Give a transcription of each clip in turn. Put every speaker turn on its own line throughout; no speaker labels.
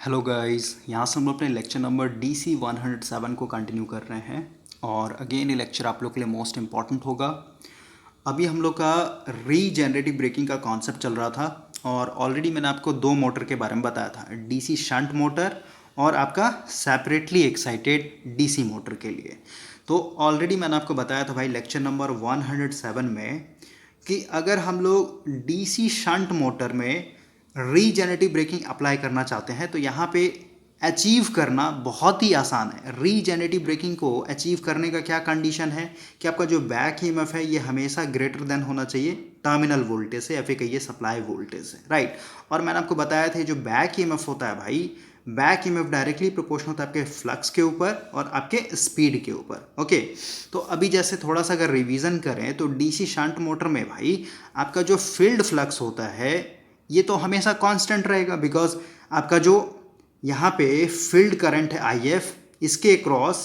Hello guys, यहाँ से हम लोग अपने लेक्चर नंबर DC 107 को कंटिन्यू कर रहे हैं। और अगेन ये लेक्चर आप लोग के लिए मोस्ट इम्पॉर्टेंट होगा। अभी हम लोग का रीजेनरेटिव ब्रेकिंग का कॉन्सेप्ट चल रहा था और ऑलरेडी मैंने आपको दो मोटर के बारे में बताया था, DC शंट मोटर और आपका सेपरेटली एक्साइटेड DC मोटर के लिए। तो ऑलरेडी मैंने आपको बताया था भाई लेक्चर नंबर 107 में कि अगर हम लोग DC शंट मोटर में रीजेनरेटिव ब्रेकिंग अप्लाई करना चाहते हैं तो यहाँ पे अचीव करना बहुत ही आसान है। रीजेनरेटिव ब्रेकिंग को अचीव करने का क्या कंडीशन है कि आपका जो बैक ईएमएफ है ये हमेशा ग्रेटर देन होना चाहिए टर्मिनल वोल्टेज से या फिर कहिए सप्लाई वोल्टेज से, राइट। और मैंने आपको बताया था जो बैक ईएमएफ होता है भाई, बैक ईएमएफ डायरेक्टली प्रोपोर्शनल होता है आपके फ्लक्स के ऊपर और आपके स्पीड के ऊपर। ओके, तो अभी जैसे थोड़ा सा अगर रिवीजन करें तो डीसी शंट मोटर में भाई आपका जो फील्ड फ्लक्स होता है ये तो हमेशा कांस्टेंट रहेगा, बिकॉज आपका जो यहाँ पे फील्ड करंट है IF, इसके क्रॉस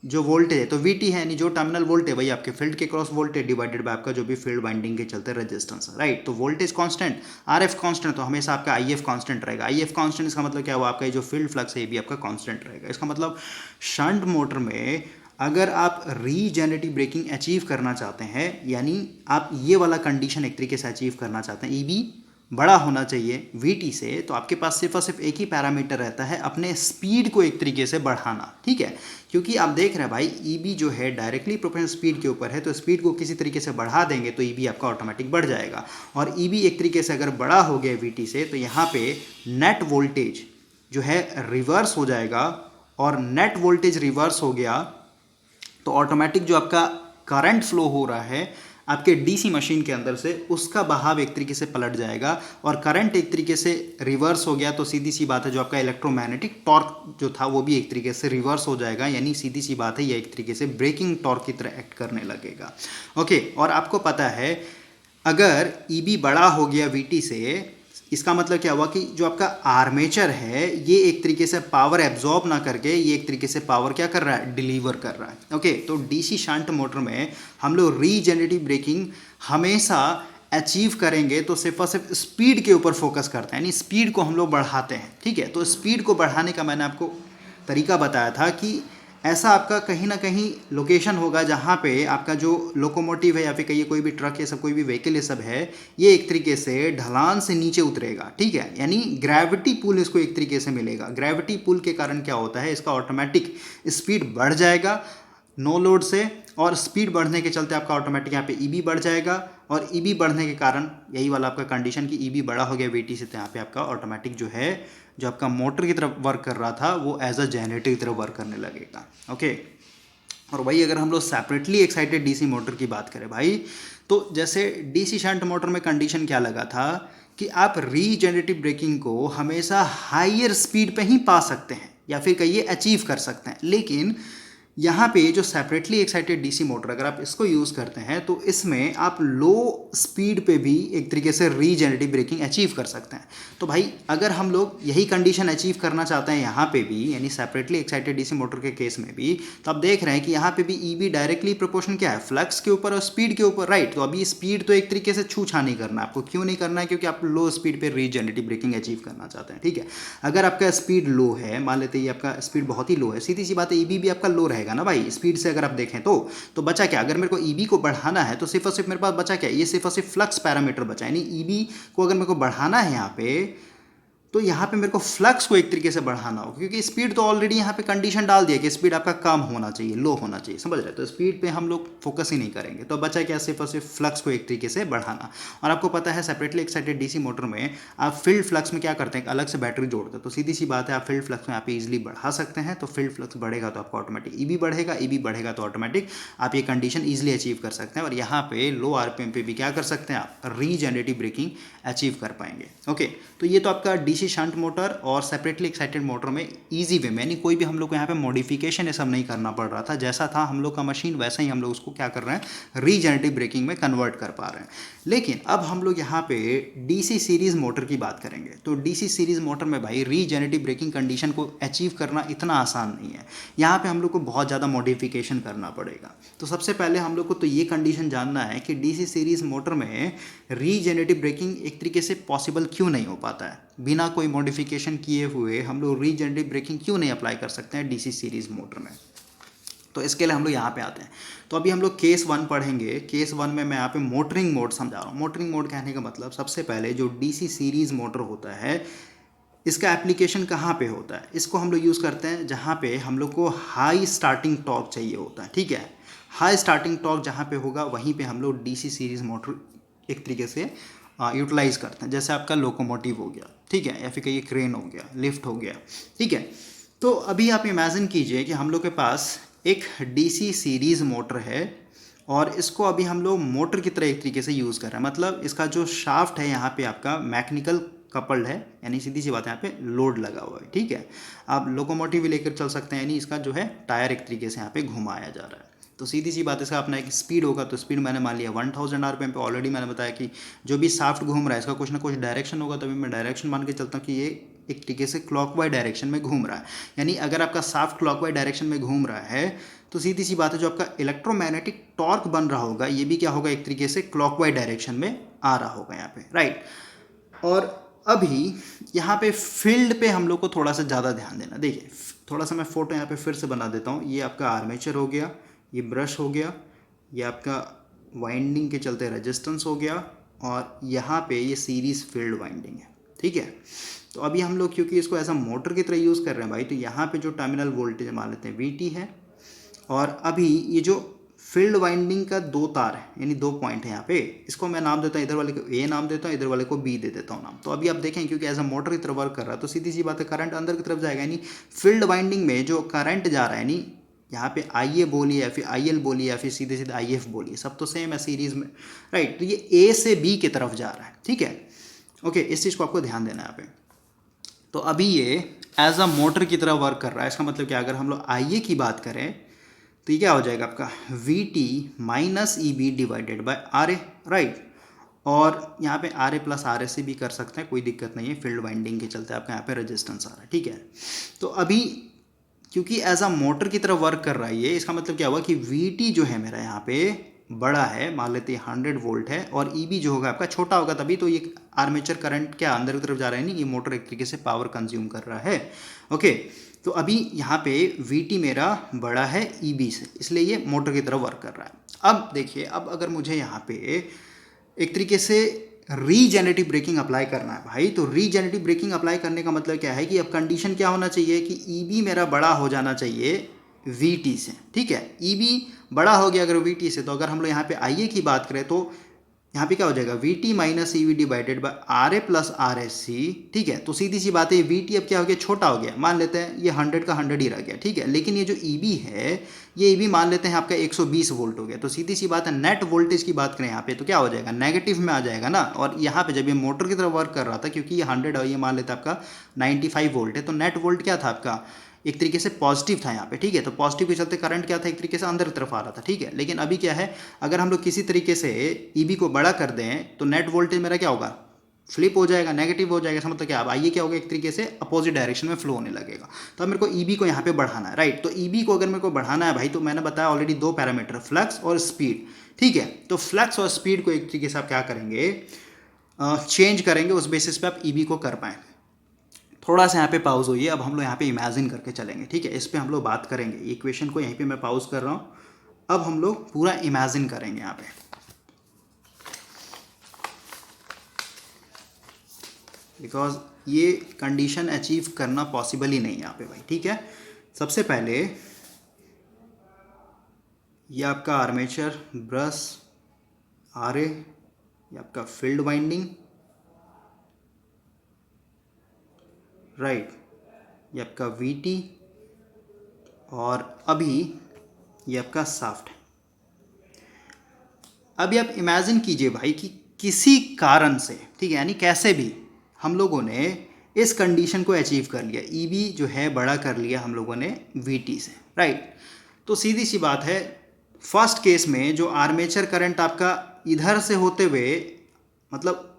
जो वोल्टेज है तो VT है, यानी जो टर्मिनल वोल्टेज है वही आपके फील्ड के क्रॉस वोल्टेज डिवाइडेड बाय आपका जो भी फील्ड वाइंडिंग के चलते रेजिस्टेंस है, राइट। तो वोल्टेज कांस्टेंट, RF कांस्टेंट, तो हमेशा आपका IF कांस्टेंट रहेगा। IF कांस्टेंट इसका मतलब क्या हुआ, आपका जो फील्ड फ्लक्स है ये भी आपका कांस्टेंट रहेगा। इसका मतलब शंट मोटर में अगर आप रीजेनरेटिव ब्रेकिंग अचीव करना चाहते हैं, यानी आप ये वाला कंडीशन एक तरीके से अचीव करना चाहते हैं, EB बड़ा होना चाहिए VT से, तो आपके पास सिर्फ और सिर्फ एक ही पैरामीटर रहता है, अपने स्पीड को एक तरीके से बढ़ाना, ठीक है। क्योंकि आप देख रहे हैं भाई EB जो है डायरेक्टली प्रोपोर्शनल स्पीड के ऊपर है, तो स्पीड को किसी तरीके से बढ़ा देंगे तो EB आपका ऑटोमेटिक बढ़ जाएगा। और EB एक तरीके से अगर बड़ा हो गया VT से तो यहाँ पे नेट वोल्टेज जो है रिवर्स हो जाएगा, और नेट वोल्टेज रिवर्स हो गया तो ऑटोमेटिक जो आपका करंट फ्लो हो रहा है आपके DC मशीन के अंदर से, उसका बहाव एक तरीके से पलट जाएगा। और करंट एक तरीके से रिवर्स हो गया तो सीधी सी बात है जो आपका इलेक्ट्रोमैग्नेटिक टॉर्क जो था वो भी एक तरीके से रिवर्स हो जाएगा, यानी सीधी सी बात है ये एक तरीके से ब्रेकिंग टॉर्क की तरह एक्ट करने लगेगा। ओके, और आपको पता है अगर EB बड़ा हो गया VT से, इसका मतलब क्या हुआ कि जो आपका आर्मेचर है ये एक तरीके से पावर एब्जॉर्ब ना करके ये एक तरीके से पावर क्या कर रहा है, डिलीवर कर रहा है। ओके, तो DC शंट मोटर में हम लोग रीजेनरेटिव ब्रेकिंग हमेशा अचीव करेंगे तो सिर्फ और सिर्फ स्पीड के ऊपर फोकस करते हैं, यानी स्पीड को हम लोग बढ़ाते हैं, ठीक है। तो स्पीड को बढ़ाने का मैंने आपको तरीका बताया था कि ऐसा आपका कहीं ना कहीं लोकेशन होगा जहाँ पे आपका जो लोकोमोटिव है या फिर कहिए कोई भी ट्रक ये सब कोई भी व्हीकल ये सब है, ये एक तरीके से ढलान से नीचे उतरेगा, ठीक है। यानी ग्रेविटी पुल इसको एक तरीके से मिलेगा। ग्रेविटी पुल के कारण क्या होता है, इसका ऑटोमेटिक स्पीड बढ़ जाएगा नो लोड से, और स्पीड बढ़ने के चलते आपका ऑटोमेटिक यहाँ पे EB बढ़ जाएगा। और EB बढ़ने के कारण यही वाला आपका कंडीशन कि EB बड़ा हो गया VT से, तो यहाँ पे आपका ऑटोमेटिक जो है जो आपका मोटर की तरफ वर्क कर रहा था वो एज अ जनरेटर की तरफ वर्क करने लगेगा। ओके, और वही अगर हम लोग सेपरेटली एक्साइटेड DC मोटर की बात करें भाई, तो जैसे DC शंट मोटर में कंडीशन क्या लगा था कि आप रीजेनरेटिव ब्रेकिंग को हमेशा हायर स्पीड पे ही पा सकते हैं या फिर कहिए अचीव कर सकते हैं। लेकिन यहाँ पे जो सेपरेटली एक्साइटेड DC मोटर अगर आप इसको यूज़ करते हैं तो इसमें आप लो स्पीड पे भी एक तरीके से रीजेनरेटिव ब्रेकिंग अचीव कर सकते हैं। तो भाई अगर हम लोग यही कंडीशन अचीव करना चाहते हैं यहाँ पे भी, यानी सेपरेटली एक्साइटेड DC मोटर के केस में भी, तो आप देख रहे हैं कि यहाँ पे भी EB डायरेक्टली प्रोपोर्शन क्या है, फ्लक्स के ऊपर और स्पीड के ऊपर, राइट। तो अभी स्पीड तो एक तरीके से छू छा नहीं करना आपको, क्यों नहीं करना है, क्योंकि आप लो स्पीड पर रीजेनरेटिव ब्रेकिंग अचीव करना चाहते हैं, ठीक है। अगर आपका स्पीड लो है, मान लेते हैं आपका स्पीड बहुत ही लो है, सीधी सी बात है EB भी आपका लो रहेगा ना भाई स्पीड से। अगर आप देखें तो बचा क्या, अगर मेरे को EB को बढ़ाना है तो सिर्फ और सिर्फ मेरे पास बचा क्या, ये सिर्फ और सिर्फ फ्लक्स पैरामीटर बचा, यानी EB को अगर मेरे को बढ़ाना है यहाँ पे तो यहाँ पे मेरे को फ्लक्स को एक तरीके से बढ़ाना होगा, क्योंकि स्पीड तो ऑलरेडी यहाँ पे कंडीशन डाल दिया कि स्पीड आपका कम होना चाहिए, लो होना चाहिए, समझ रहे। तो स्पीड पे हम लोग फोकस ही नहीं करेंगे, तो बचा क्या, सिर्फ और सिर्फ फ्लक्स को एक तरीके से बढ़ाना। और आपको पता है सेपरेटली एक्साइटेड DC मोटर में आप फील्ड फ्लक्स में क्या करते हैं, अलग से बैटरी जोड़ते हैं, तो सीधी सी बात है आप फील्ड फ्लक्स में आप इजीली बढ़ा सकते हैं। तो फील्ड फ्लक्स बढ़ेगा तो आपका ऑटोमेटिक EB बढ़ेगा, EB बढ़ेगा तो ऑटोमेटिक आप ये कंडीशन ईजिली अचीव कर सकते हैं। और यहाँ पे लो RPM पे भी क्या कर सकते हैं, आप रीजेनरेटिव ब्रेकिंग अचीव कर पाएंगे। ओके, तो ये तो आपका DC शंट मोटर और सेपरेटली एक्साइटेड मोटर में इजी वे में, यानी कोई भी हम लोग को यहाँ पे मॉडिफिकेशन ये सब नहीं करना पड़ रहा था, जैसा था हम लोग का मशीन वैसा ही हम लोग उसको क्या कर रहे हैं, रीजेनरेटिव ब्रेकिंग में कन्वर्ट कर पा रहे हैं। लेकिन अब हम लोग यहाँ पे DC सीरीज मोटर की बात करेंगे, तो DC सीरीज मोटर में भाई रीजेनरेटिव ब्रेकिंग कंडीशन को अचीव करना इतना आसान नहीं है, यहाँ पे हम लोग को बहुत ज़्यादा मॉडिफिकेशन करना पड़ेगा। तो सबसे पहले हम लोग को तो ये कंडीशन जानना है कि DC सीरीज मोटर में रीजेनरेटिव ब्रेकिंग एक तरीके से पॉसिबल क्यों नहीं हो पाता है। बिना कोई मॉडिफिकेशन किए हुए हम लोग रीजनरेटिव ब्रेकिंग क्यों नहीं अप्लाई कर सकते हैं डीसी सीरीज़ मोटर में? तो इसके लिए हम लोग यहाँ पे आते हैं। तो अभी हम लोग केस 1 पढ़ेंगे। केस 1 में मैं यहाँ पे मोटरिंग मोड समझा रहा हूँ। मोटरिंग मोड कहने का मतलब सबसे पहले जो डीसी सीरीज़ मोटर होता है इसका एप्लीकेशन कहाँ पे होता है? इसको हम लोग यूज़ करते हैं जहाँ पे हम लोग को हाई स्टार्टिंग टॉर्क चाहिए होता है, ठीक है। हाई स्टार्टिंग टॉर्क जहाँ पे होगा वहीं पे हम लोग डीसी सीरीज़ मोटर एक तरीके से यूटिलाइज़ करते हैं। जैसे आपका लोकोमोटिव हो गया, ठीक है, या फिर कहीं क्रेन हो गया, लिफ्ट हो गया, ठीक है। तो अभी आप इमेजिन कीजिए कि हम लोग के पास एक डीसी सीरीज़ मोटर है और इसको अभी हम लोग मोटर की तरह एक तरीके से यूज़ कर रहे हैं। मतलब इसका जो शाफ्ट है यहाँ पे आपका मैकेनिकल कपल्ड है, यानी सीधी सी बात है यहाँ पे लोड लगा हुआ है, ठीक है। आप लोकोमोटिव भी लेकर चल सकते हैं, यानी इसका जो है टायर एक तरीके से यहाँ पे घुमाया जा रहा है। तो सीधी सी बात, इसका अपना एक स्पीड होगा, तो स्पीड मैंने मान लिया 1000 आरपीएम पे। ऑलरेडी मैंने बताया कि जो भी शाफ्ट घूम रहा है इसका कुछ ना कुछ डायरेक्शन होगा, तभी मैं डायरेक्शन मान के चलता हूँ कि ये एक तरीके से क्लॉकवाइज डायरेक्शन में घूम रहा है। यानी अगर आपका शाफ्ट क्लॉकवाइज डायरेक्शन में घूम रहा है तो सीधी सी बात है जो आपका इलेक्ट्रोमैग्नेटिक टॉर्क बन रहा होगा ये भी क्या होगा, एक तरीके से क्लॉकवाइज डायरेक्शन में आ रहा होगा यहाँ पे, राइट। और अभी यहाँ पे फील्ड पे हम लोग को थोड़ा सा ज़्यादा ध्यान देना। देखिए थोड़ा सा मैं फोटो यहाँ पे फिर से बना देता हूँ। ये आपका आर्मेचर हो गया, ये ब्रश हो गया, ये आपका वाइंडिंग के चलते रेजिस्टेंस हो गया, और यहाँ पे ये सीरीज़ फील्ड वाइंडिंग है, ठीक है। तो अभी हम लोग क्योंकि इसको एज अ मोटर की तरह यूज़ कर रहे हैं भाई, तो यहाँ पे जो टर्मिनल वोल्टेज मान लेते हैं VT है, और अभी ये जो फील्ड वाइंडिंग का 2 तार है, यानी 2 पॉइंट है यहाँ पे, इसको मैं नाम देता हूँ, इधर वाले को A नाम देता हूँ, इधर वाले को B दे देता हूँ नाम। तो अभी आप देखें क्योंकि एज अ मोटर की तरफ वर्क कर रहा है तो सीधी सी बात है करंट अंदर की तरफ जाएगा, यानी फील्ड वाइंडिंग में जो करंट जा रहा है, यानी यहाँ पे IA बोलिए या फिर IL बोलिए या फिर सीधे सीधे IF बोलिए, सब तो सेम है सीरीज़ में, राइट। तो ये A से B की तरफ जा रहा है, ठीक है, ओके। इस चीज़ को आपको ध्यान देना है यहाँ पे। तो अभी ये एज अ मोटर की तरह वर्क कर रहा है। इसका मतलब क्या, अगर हम लोग IA की बात करें तो ये क्या हो जाएगा आपका VT minus EB divided by RA, right. और यहाँ पे RA प्लस RS भी कर सकते हैं, कोई दिक्कत नहीं है, फील्ड वाइंडिंग के चलते आपका यहाँ पे रेजिस्टेंस आ रहा है, ठीक है। तो अभी क्योंकि एज अ मोटर की तरह वर्क कर रहा है ये, इसका मतलब क्या हुआ कि VT जो है मेरा यहाँ पे बड़ा है, मान लेते हैं 100 वोल्ट है, और EB जो होगा आपका छोटा होगा, तभी तो ये आर्मेचर करंट क्या अंदर की तरफ जा रहा है, नहीं, ये मोटर एक तरीके से पावर कंज्यूम कर रहा है, ओके। तो अभी यहाँ पे VT मेरा बड़ा है EB से, इसलिए ये मोटर की तरह वर्क कर रहा है। अब देखिए, अब अगर मुझे यहाँ पे एक तरीके से रीजेनरेटिव ब्रेकिंग अप्लाई करना है भाई, तो रीजेनरेटिव ब्रेकिंग अप्लाई करने का मतलब क्या है कि अब कंडीशन क्या होना चाहिए कि EB मेरा बड़ा हो जाना चाहिए VT से, ठीक है। EB बड़ा हो गया अगर VT से, तो अगर हम लोग यहाँ पे IA की बात करें तो यहाँ पे क्या हो जाएगा VT minus EB divided by RA plus RSC, ठीक है। तो सीधी सी बात है VT अब क्या हो गया, छोटा हो गया, मान लेते हैं ये 100 का 100 ही रह गया, ठीक है। लेकिन ये जो EB है, ये EB मान लेते हैं आपका 120 वोल्ट हो गया। तो सीधी सी बात है नेट वोल्टेज की बात करें यहाँ पे तो क्या हो जाएगा, नेगेटिव में आ जाएगा ना। और यहाँ पे जब ये मोटर की तरफ वर्क कर रहा था, क्योंकि ये 100 और ये मान लेते हैं आपका 95 वोल्ट है, तो नेट वोल्ट क्या था आपका, एक तरीके से पॉजिटिव था यहाँ पे, ठीक है। तो पॉजिटिव के चलते करंट क्या था, एक तरीके से अंदर की तरफ आ रहा था, ठीक है। लेकिन अभी क्या है, अगर हम लोग किसी तरीके से EB को बड़ा कर दें तो नेट वोल्टेज मेरा क्या होगा, फ्लिप हो जाएगा, नेगेटिव हो जाएगा। मतलब क्या, अब आइए क्या होगा, एक तरीके से अपोजिट डायरेक्शन में फ्लो होने लगेगा। तो अब मेरे को EB को यहाँ पे बढ़ाना है, राइट। तो EB को अगर मेरे को बढ़ाना है भाई, तो मैंने बताया ऑलरेडी 2 पैरामीटर, फ्लक्स और स्पीड, ठीक है। तो फ्लक्स और स्पीड को एक तरीके से आप क्या करेंगे, चेंज करेंगे, उस बेसिस पे आप EB को कर पाएँ। थोड़ा सा यहाँ पे पाउज होइए, अब हम लोग यहाँ पे इमेजिन करके चलेंगे, ठीक है। इस पे हम लोग बात करेंगे, इक्वेशन को यहीं पे मैं पाउज कर रहा हूँ। अब हम लोग पूरा इमेजिन करेंगे यहाँ पे, बिकॉज ये कंडीशन अचीव करना पॉसिबल ही नहीं है यहाँ पे भाई, ठीक है। सबसे पहले ये आपका आर्मेचर, ब्रश, RA, ये आपका फील्ड वाइंडिंग, राइट, ये आपका VT, और अभी ये आपका शाफ्ट है। अभी आप इमेजिन कीजिए भाई कि किसी कारण से, ठीक है, यानी कैसे भी हम लोगों ने इस कंडीशन को अचीव कर लिया, EB जो है बड़ा कर लिया हम लोगों ने VT से, राइट। तो सीधी सी बात है, फर्स्ट केस में जो आर्मेचर करंट आपका इधर से होते हुए मतलब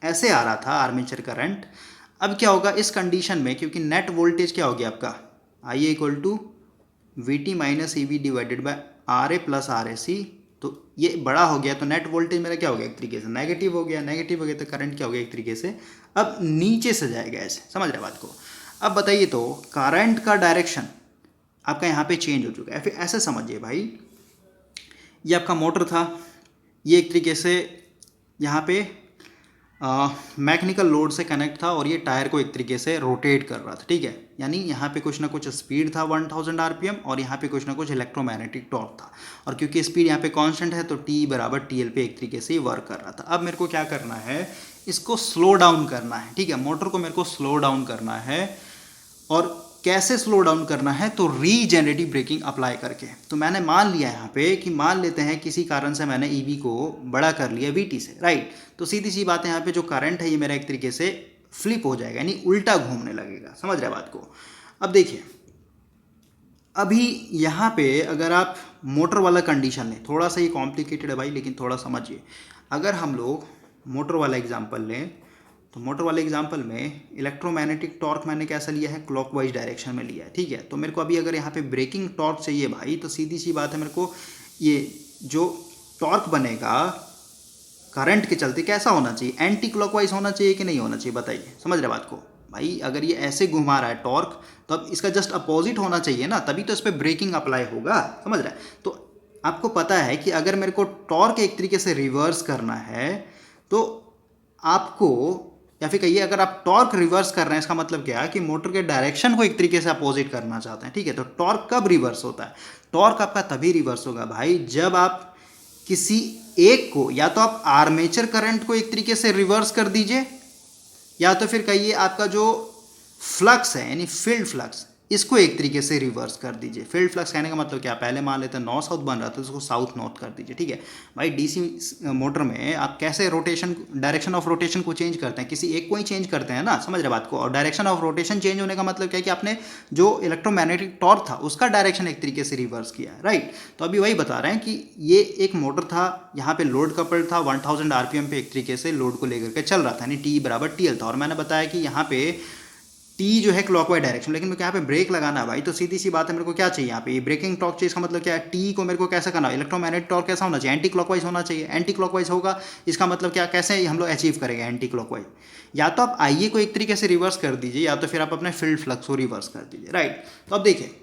ऐसे आ रहा था आर्मेचर करंट, अब क्या होगा इस कंडीशन में, क्योंकि नेट वोल्टेज क्या हो गया आपका IA equal to VT minus EB divided by RA plus RSC, तो ये बड़ा हो गया तो नेट वोल्टेज मेरा क्या हो गया, एक तरीके से नेगेटिव हो गया, नेगेटिव हो गया तो करंट क्या हो गया, एक तरीके से अब नीचे से जाएगा ऐसे, समझ रहे बात को। अब बताइए तो करंट का डायरेक्शन आपका यहाँ पे चेंज हो चुका है। फिर ऐसे समझिए भाई, ये आपका मोटर था, ये एक तरीके से यहाँ पे मैकेनिकल लोड से कनेक्ट था और ये टायर को एक तरीके से रोटेट कर रहा था, ठीक है। यानी यहाँ पे कुछ ना कुछ स्पीड था 1000 आरपीएम और यहाँ पे कुछ ना कुछ इलेक्ट्रोमैग्नेटिक टॉर्क था, और क्योंकि स्पीड यहाँ पे कांस्टेंट है तो टी बराबर टी एल पे एक तरीके से वर्क कर रहा था। अब मेरे को क्या करना है, इसको स्लो डाउन करना है, ठीक है। मोटर को मेरे को स्लो डाउन करना है, और कैसे स्लो डाउन करना है, तो रीजेनरेटिव ब्रेकिंग अप्लाई करके। तो मैंने मान लिया यहाँ पे कि मान लेते हैं किसी कारण से मैंने ईबी को बड़ा कर लिया वीटी से, राइट। तो सीधी सी बात है, यहाँ पे जो करंट है ये मेरा एक तरीके से फ्लिप हो जाएगा, यानी उल्टा घूमने लगेगा, समझ रहे बात को। अब देखिए, अभी यहाँ पे अगर आप मोटर वाला कंडीशन लें, थोड़ा सा ये कॉम्प्लिकेटेड है भाई, लेकिन थोड़ा समझिए। अगर हम लोग मोटर वाला एग्जाम्पल लें, तो मोटर वाले एग्जाम्पल में इलेक्ट्रोमैग्नेटिक टॉर्क मैंने कैसा लिया है, क्लॉकवाइज डायरेक्शन में लिया है, ठीक है। तो मेरे को अभी अगर यहाँ पे ब्रेकिंग टॉर्क चाहिए भाई, तो सीधी सी बात है, मेरे को ये जो टॉर्क बनेगा करंट के चलते कैसा होना चाहिए, एंटी क्लॉकवाइज होना चाहिए कि नहीं होना चाहिए, बताइए, समझ रहे बात को भाई। अगर ये ऐसे घुमा रहा है टॉर्क, तो अब इसका जस्ट अपोजिट होना चाहिए ना, तभी तो इस पर ब्रेकिंग अप्लाई होगा, समझ रहा है। तो आपको पता है कि अगर मेरे को टॉर्क एक तरीके से रिवर्स करना है, तो आपको, या फिर कहिए अगर आप टॉर्क रिवर्स कर रहे हैं, इसका मतलब क्या है कि मोटर के डायरेक्शन को एक तरीके से अपोजिट करना चाहते हैं, ठीक है। तो टॉर्क कब रिवर्स होता है, टॉर्क आपका तभी रिवर्स होगा भाई जब आप किसी एक को, या तो आप आर्मेचर करंट को एक तरीके से रिवर्स कर दीजिए, या तो फिर कहिए आपका जो फ्लक्स है यानी फील्ड फ्लक्स, इसको एक तरीके से रिवर्स कर दीजिए। फील्ड फ्लक्स कहने का मतलब क्या, पहले मान लेते हैं नॉर्थ साउथ बन रहा था, तो उसको साउथ नॉर्थ कर दीजिए, ठीक है भाई। डीसी मोटर में आप कैसे रोटेशन, डायरेक्शन ऑफ रोटेशन को चेंज करते हैं, किसी एक को ही चेंज करते हैं ना, समझ रहे बात को। और डायरेक्शन ऑफ रोटेशन चेंज होने का मतलब क्या है कि आपने जो इलेक्ट्रोमैग्नेटिक टॉर्क था उसका डायरेक्शन एक तरीके से रिवर्स किया है, राइट। तो अभी वही बता रहे हैं कि ये एक मोटर था, यहाँ पे लोड कपल्ड था, 1000 आरपीएम पे एक तरीके से लोड को लेकर के चल रहा था, यानी टी बराबर टीएल था। और मैंने बताया कि यहाँ पे टी जो है क्लॉकवाइज डायरेक्शन, लेकिन मेरे को यहाँ पे ब्रेक लगाना है भाई, तो सीधी सी बात है, मेरे को क्या चाहिए यहाँ पे, ये ब्रेकिंग टॉर्क चाहिए। इसका मतलब क्या है, टी को मेरे को कैसे करना है, इलेक्ट्रोमैग्नेटिक टॉर्क कैसा होना चाहिए, एंटी क्लॉकवाइज होना चाहिए। एंटी क्लॉकवाइज होगा, इसका मतलब क्या, कैसे हम लोग अचीव करेंगे एंटी क्लॉकवाइज, या तो आप आईए को एक तरीके से रिवर्स कर दीजिए, या तो फिर आप अपने फील्ड फ्लक्स को रिवर्स कर दीजिए, राइट। तो अब देखिए,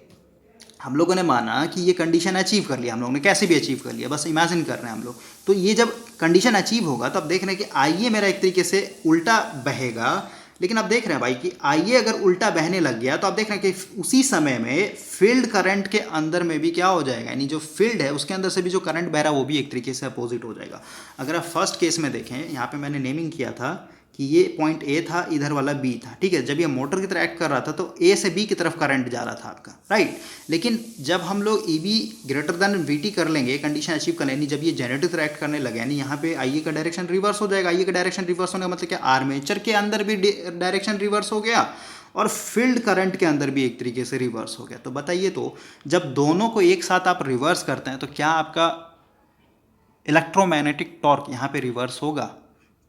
हम लोगों ने माना कि ये कंडीशन अचीव कर लिया, हम लोगों ने कैसे भी अचीव कर लिया, बस इमेजिन कर रहे हैं हम लोग। तो ये जब कंडीशन अचीव होगा, तो अब देख रहे हैं कि आईए मेरा एक तरीके से उल्टा बहेगा, लेकिन आप देख रहे हैं भाई कि आईए अगर उल्टा बहने लग गया, तो आप देख रहे हैं कि उसी समय में फील्ड करंट के अंदर में भी क्या हो जाएगा, यानी जो फील्ड है उसके अंदर से भी जो करंट बह रहा है वो भी एक तरीके से अपोजिट हो जाएगा। अगर आप फर्स्ट केस में देखें, यहाँ पे मैंने नेमिंग किया था कि ये पॉइंट ए था, इधर वाला बी था, ठीक है। जब ये मोटर की तरह एक्ट कर रहा था, तो ए से बी की तरफ करंट जा रहा था आपका, राइट। लेकिन जब हम लोग E be greater than we T कर लेंगे, कंडीशन अचीव कर लेंगे, जब ये जनरेटर की तरह एक्ट करने लगे, यानी यहाँ पे आईए का डायरेक्शन रिवर्स हो जाएगा। आईए का डायरेक्शन रिवर्स होने का मतलब क्या, आर्मेचर के अंदर भी डायरेक्शन रिवर्स हो गया और फील्ड करंट के अंदर भी एक तरीके से रिवर्स हो गया। तो बताइए, तो जब दोनों को एक साथ आप रिवर्स करते हैं, तो क्या आपका इलेक्ट्रोमैग्नेटिक टॉर्क यहाँ पे रिवर्स होगा?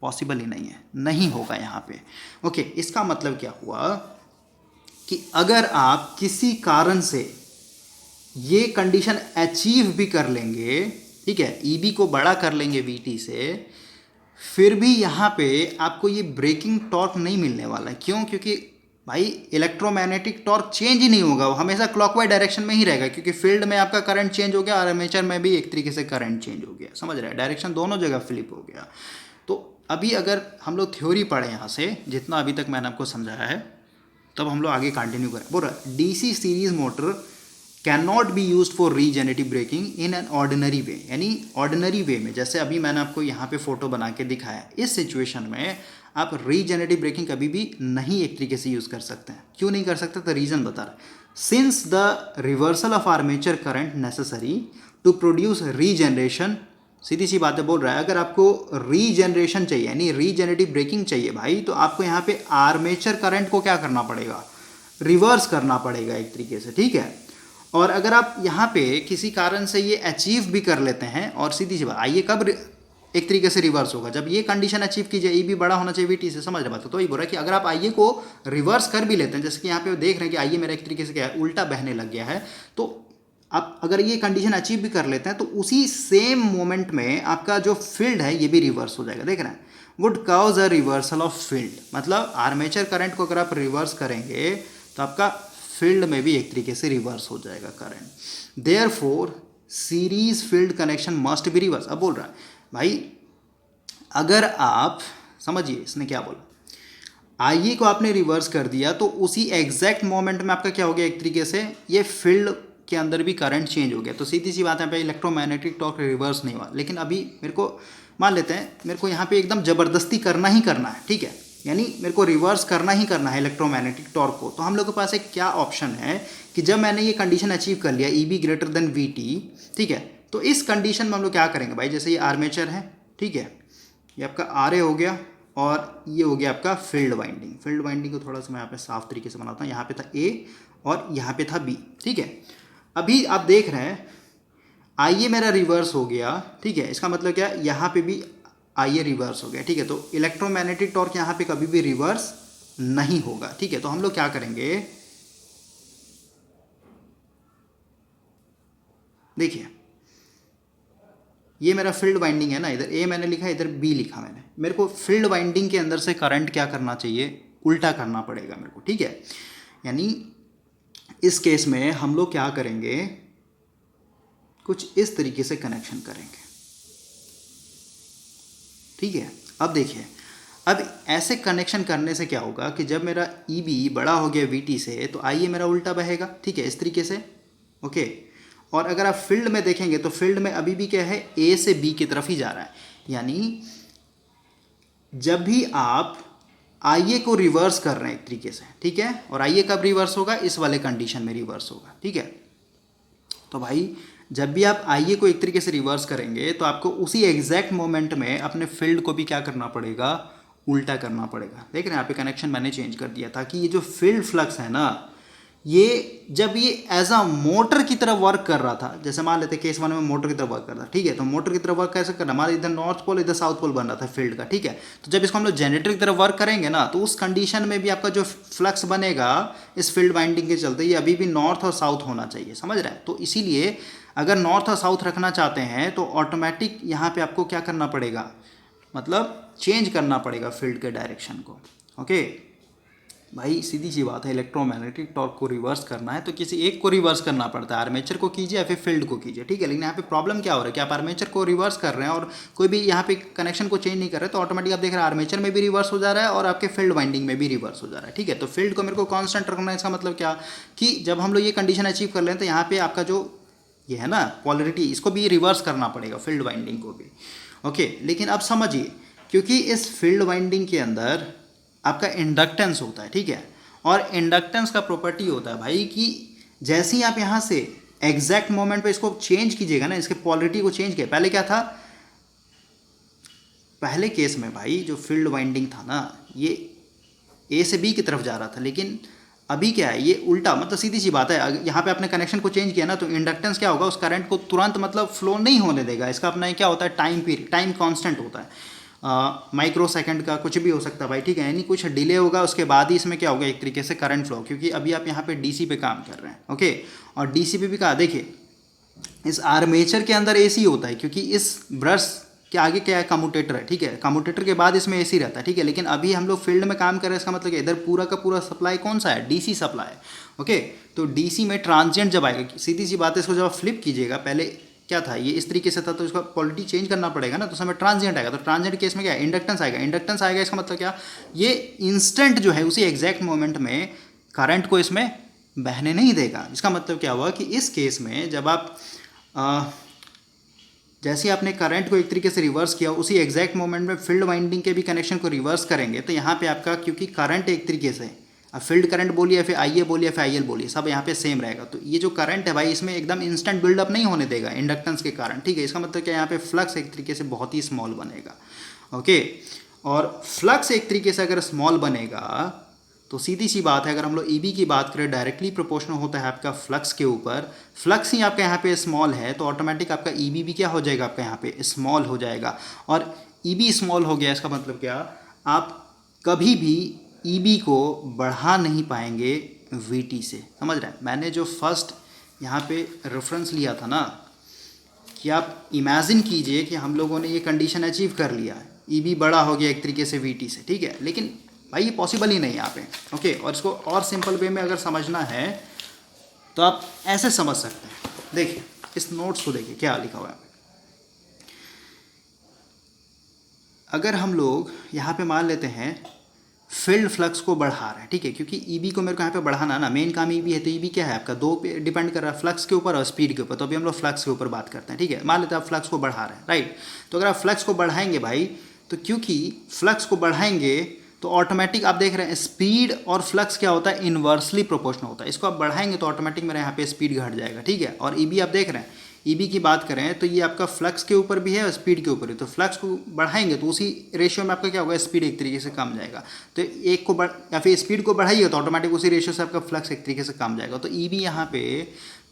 पॉसिबल ही नहीं है, नहीं होगा यहाँ पे। ओके, इसका मतलब क्या हुआ कि अगर आप किसी कारण से ये कंडीशन अचीव भी कर लेंगे, ठीक है, ईबी को बड़ा कर लेंगे वीटी से, फिर भी यहाँ पे आपको ये ब्रेकिंग टॉर्क नहीं मिलने वाला है। क्यों? क्योंकि भाई इलेक्ट्रोमैग्नेटिक टॉर्क चेंज ही नहीं होगा, वो हमेशा क्लॉकवाइज डायरेक्शन में ही रहेगा, क्योंकि फील्ड में आपका करंट चेंज हो गया, आर्मेचर में भी एक तरीके से करंट चेंज हो गया, समझ रहे हैं, डायरेक्शन दोनों जगह फ्लिप हो गया। तो अभी अगर हम लोग थ्योरी पढ़े यहाँ से, जितना अभी तक मैंने आपको समझाया है, तब हम लोग आगे कंटिन्यू करें। बोल रहा DC series motor can not be use for regenerative braking in an ordinary way, यानी ऑर्डिनरी वे में, जैसे अभी मैंने आपको यहाँ पे फोटो बना के दिखाया, इस सिचुएशन में आप रीजेनरेटिव ब्रेकिंग कभी भी नहीं एक तरीके से यूज़ कर सकते हैं। क्यों नहीं कर सकते? तो रीज़न बता रहा है, since the reversal of armature current necessary to produce regeneration. सीधी सी बात है, बोल रहा है अगर आपको रीजेनरेशन चाहिए, यानी रीजेनरेटिव ब्रेकिंग चाहिए भाई, तो आपको यहाँ पे आर्मेचर करंट को क्या करना पड़ेगा, रिवर्स करना पड़ेगा एक तरीके से, ठीक है। और अगर आप यहाँ पे किसी कारण से ये अचीव भी कर लेते हैं, और सीधी सी बात, आइए कब एक तरीके से रिवर्स होगा, जब ये कंडीशन अचीव कीजिए, ई भी बड़ा होना चाहिए वीटी से, समझ रहे बात। तो ये बोल रहा है कि अगर आप आइए को रिवर्स कर भी लेते हैं, जैसे कि यहाँ पे देख रहे हैं कि आइए मेरा एक तरीके से क्या है, उल्टा बहने लग गया है, तो आप अगर ये कंडीशन अचीव भी कर लेते हैं तो उसी सेम मोमेंट में आपका जो फील्ड है ये भी रिवर्स हो जाएगा। देख रहे हैं, would cause a reversal of field, मतलब आर्मेचर करंट को अगर आप रिवर्स करेंगे तो आपका फील्ड में भी एक तरीके से रिवर्स हो जाएगा current. Therefore series field connection must be reverse. अब बोल रहा है भाई, अगर आप समझिए इसने क्या बोला, आईए को आपने रिवर्स कर दिया तो उसी एग्जैक्ट मोमेंट में आपका क्या हो गया, एक तरीके से ये फील्ड के अंदर भी करंट चेंज हो गया। तो सीधी सी बात है पे इलेक्ट्रोमैग्नेटिक टॉर्क रिवर्स नहीं हुआ, लेकिन अभी मेरे को मान लेते हैं मेरे को यहाँ पे एकदम ज़बरदस्ती करना ही करना है, ठीक है, यानी मेरे को रिवर्स करना ही करना है इलेक्ट्रोमैग्नेटिक टॉर्क को। तो हम लोग के पास एक क्या ऑप्शन है कि जब मैंने ये कंडीशन अचीव कर लिया, E be greater than we T, ठीक है, तो इस कंडीशन में हम लोग क्या करेंगे भाई, जैसे ये आर्मेचर है, ठीक है, ये आपका आर ए हो गया और ये हो गया आपका फील्ड वाइंडिंग। फील्ड वाइंडिंग को थोड़ा सा मैं यहाँ पे साफ तरीके से बनाता हूँ। यहाँ पे था ए और यहाँ पे था बी, ठीक है। अभी आप देख रहे हैं आईए मेरा रिवर्स हो गया, ठीक है, इसका मतलब क्या, यहाँ पे भी आईए रिवर्स हो गया, ठीक है। तो इलेक्ट्रोमैग्नेटिक टॉर्क यहाँ पे कभी भी रिवर्स नहीं होगा, ठीक है। तो हम लोग क्या करेंगे, देखिए ये मेरा फील्ड वाइंडिंग है ना, इधर ए मैंने लिखा, इधर बी लिखा मैंने। मेरे को फील्ड वाइंडिंग के अंदर से करंट क्या करना चाहिए, उल्टा करना पड़ेगा मेरे को, ठीक है। यानी इस केस में हम लोग क्या करेंगे, कुछ इस तरीके से कनेक्शन करेंगे, ठीक है। अब देखिए, अब ऐसे कनेक्शन करने से क्या होगा कि जब मेरा ई बी बड़ा हो गया वी टी से तो आईए मेरा उल्टा बहेगा, ठीक है, इस तरीके से, ओके। और अगर आप फील्ड में देखेंगे तो फील्ड में अभी भी क्या है, ए से बी की तरफ ही जा रहा है। यानी जब भी आप आईए को रिवर्स कर रहे हैं एक तरीके से, ठीक है, और आईए कब रिवर्स होगा, इस वाले कंडीशन में रिवर्स होगा, ठीक है। तो भाई जब भी आप आईए को एक तरीके से रिवर्स करेंगे तो आपको उसी एग्जैक्ट मोमेंट में अपने फील्ड को भी क्या करना पड़ेगा, उल्टा करना पड़ेगा। देख रहे हैं, यहाँ पे कनेक्शन मैंने चेंज कर दिया ताकि ये जो फील्ड फ्लक्स है ना, ये जब ये एज अ मोटर की तरह वर्क कर रहा था, जैसे मान लेते केस वन में मोटर की तरह वर्क कर रहा था, ठीक है, तो मोटर की तरह वर्क कैसे करना, हमारे इधर नॉर्थ पोल इधर साउथ पोल बन रहा था फील्ड का, ठीक है। तो जब इसको हम लोग जनरेटर की तरह वर्क करेंगे ना, तो उस कंडीशन में भी आपका जो फ्लक्स बनेगा इस फील्ड वाइंडिंग के चलते, ये अभी भी नॉर्थ और साउथ होना चाहिए, समझ रहे हैं। तो इसीलिए अगर नॉर्थ और साउथ रखना चाहते हैं तो ऑटोमेटिक यहाँ पे आपको क्या करना पड़ेगा, मतलब चेंज करना पड़ेगा फील्ड के डायरेक्शन को, ओके। भाई सीधी सी बात है, इलेक्ट्रोमैग्नेटिक टॉर्क को रिवर्स करना है तो किसी एक को रिवर्स करना पड़ता है, आर्मेचर को कीजिए या फिर फील्ड को कीजिए, ठीक है। लेकिन यहाँ पे प्रॉब्लम क्या हो रहा है कि आप आर्मेचर को रिवर्स कर रहे हैं और कोई भी यहाँ पे कनेक्शन को चेंज नहीं कर रहे, तो ऑटोमेटिक आप देख रहे हैं आर्मेचर में भी रिवर्स हो जा रहा है और आपके फील्ड वाइंडिंग में भी रिवर्स हो जा रहा है, ठीक है। तो फील्ड को मेरे को कॉन्स्टेंट रखना है, इसका मतलब क्या कि जब हम लोग ये कंडीशन अचीव कर लें तो यहाँ पे आपका जो ये है ना पॉलरिटी, इसको भी रिवर्स करना पड़ेगा, फील्ड वाइंडिंग को भी, ओके। लेकिन अब समझिए, क्योंकि इस फील्ड वाइंडिंग के अंदर आपका इंडक्टेंस होता है, ठीक है, और इंडक्टेंस का प्रॉपर्टी होता है भाई कि जैसे ही आप यहाँ से एग्जैक्ट मोमेंट पे इसको चेंज कीजिएगा ना, इसके पॉलरिटी को चेंज किया, पहले क्या था, पहले केस में भाई जो फील्ड वाइंडिंग था ना, ये ए से बी की तरफ जा रहा था, लेकिन अभी क्या है, ये उल्टा, मतलब सीधी सी बात है, यहाँ पे आपने कनेक्शन को चेंज किया ना, तो इंडक्टेंस क्या होगा, उस करंट को तुरंत मतलब फ्लो नहीं होने देगा। इसका अपना क्या होता है, टाइम पीरियड, टाइम कांस्टेंट होता है, माइक्रो सेकंड का कुछ भी हो सकता है भाई, ठीक है। यानी कुछ डिले होगा, उसके बाद ही इसमें क्या होगा, एक तरीके से करंट फ्लो, क्योंकि अभी आप यहाँ पे डीसी पे काम कर रहे हैं, ओके। और डीसी पे भी कहा, देखिए इस आर्मेचर के अंदर एसी होता है, क्योंकि इस ब्रश के आगे क्या है, कम्यूटेटर है, ठीक है, कम्यूटेटर के बाद इसमें एसी रहता है, ठीक है। लेकिन अभी हम लोग फील्ड में काम कर रहे हैं, इसका मतलब कि इधर पूरा का पूरा सप्लाई कौन सा है, डीसी सप्लाई, ओके। तो डीसी में ट्रांजिएंट जब आएगा, सीधी सी बात है, इसको जब आप फ्लिप कीजिएगा, पहले क्या था, ये इस तरीके से था, तो इसका क्वालिटी चेंज करना पड़ेगा ना, तो समय ट्रांजिएंट आएगा। तो ट्रांजिएंट केस में क्या है, इंडक्टेंस आएगा, इंडक्टेंस आएगा, इसका मतलब क्या, ये इंस्टेंट जो है उसी एग्जैक्ट मोमेंट में करंट को इसमें बहने नहीं देगा। इसका मतलब क्या हुआ कि इस केस में जब आप जैसे आपने करंट को एक तरीके से रिवर्स किया, उसी एग्जैक्ट मोमेंट में फील्ड वाइंडिंग के भी कनेक्शन को रिवर्स करेंगे, तो यहाँ पे आपका, क्योंकि करंट एक तरीके से, अब फील्ड करंट बोलिए या फिर आईए बोलिए या फिर आईएल बोलिए, सब यहाँ पे सेम रहेगा। तो ये जो करंट है भाई, इसमें एकदम इंस्टेंट बिल्डअप नहीं होने देगा इंडक्टेंस के कारण, ठीक है। इसका मतलब क्या, यहाँ पे फ्लक्स एक तरीके से बहुत ही स्मॉल बनेगा, ओके। और फ्लक्स एक तरीके से अगर स्मॉल बनेगा तो सीधी सी बात है, अगर हम लोग ईबी की बात करें, डायरेक्टली प्रोपोर्शनल होता है आपका फ्लक्स के ऊपर, फ्लक्स ही आपका यहाँ पे स्मॉल है, तो ऑटोमेटिक आपका ईबी भी क्या हो जाएगा, आपका यहाँ पे स्मॉल हो जाएगा। और ईबी स्मॉल हो गया, इसका मतलब क्या, आप कभी भी ईबी को बढ़ा नहीं पाएंगे वीटी से, समझ रहे हैं। मैंने जो फर्स्ट यहाँ पे रेफरेंस लिया था ना कि आप इमेजिन कीजिए कि हम लोगों ने ये कंडीशन अचीव कर लिया है, ई बी बड़ा हो गया एक तरीके से वी टी से, ठीक है, लेकिन भाई ये पॉसिबल ही नहीं है यहाँ पे। ओके, और इसको और सिंपल वे में अगर समझना है तो आप ऐसे समझ सकते हैं। देखिए इस नोट्स को देखिए क्या लिखा हुआ है। अगर हम लोग यहाँ पे मान लेते हैं फील्ड फ्लक्स को बढ़ा रहा है, ठीक है, क्योंकि ईबी को मेरे को यहाँ पे बढ़ाना ना, मेन काम ईबी है, तो ईबी क्या है आपका, दो पे डिपेंड कर रहा है, फ्लक्स के ऊपर और स्पीड के ऊपर। तो अभी हम लोग फ्लक्स के ऊपर बात करते हैं, ठीक है। मान लेते हैं आप फ्लक्स को बढ़ा रहे हैं, राइट। तो अगर आप फ्लक्स को बढ़ाएंगे भाई, तो क्योंकि फ्लक्स को बढ़ाएंगे तो ऑटोमेटिक आप देख रहे हैं स्पीड और फ्लक्स क्या होता है, इन्वर्सली प्रोपोर्शनल होता है। इसको आप बढ़ाएंगे तो ऑटोमेटिक मेरा यहाँ पे स्पीड घट जाएगा, ठीक है। और ईबी आप देख रहे हैं, ईबी की बात करें तो ये आपका फ्लक्स के ऊपर भी है और स्पीड के ऊपर भी। तो फ्लक्स को बढ़ाएंगे तो उसी रेशियो में आपका क्या होगा, स्पीड एक तरीके से कम जाएगा। तो एक को बढ़ या फिर स्पीड को बढ़ाइए तो ऑटोमेटिक उसी रेशियो से आपका फ्लक्स एक तरीके से कम जाएगा। तो ईबी यहाँ पे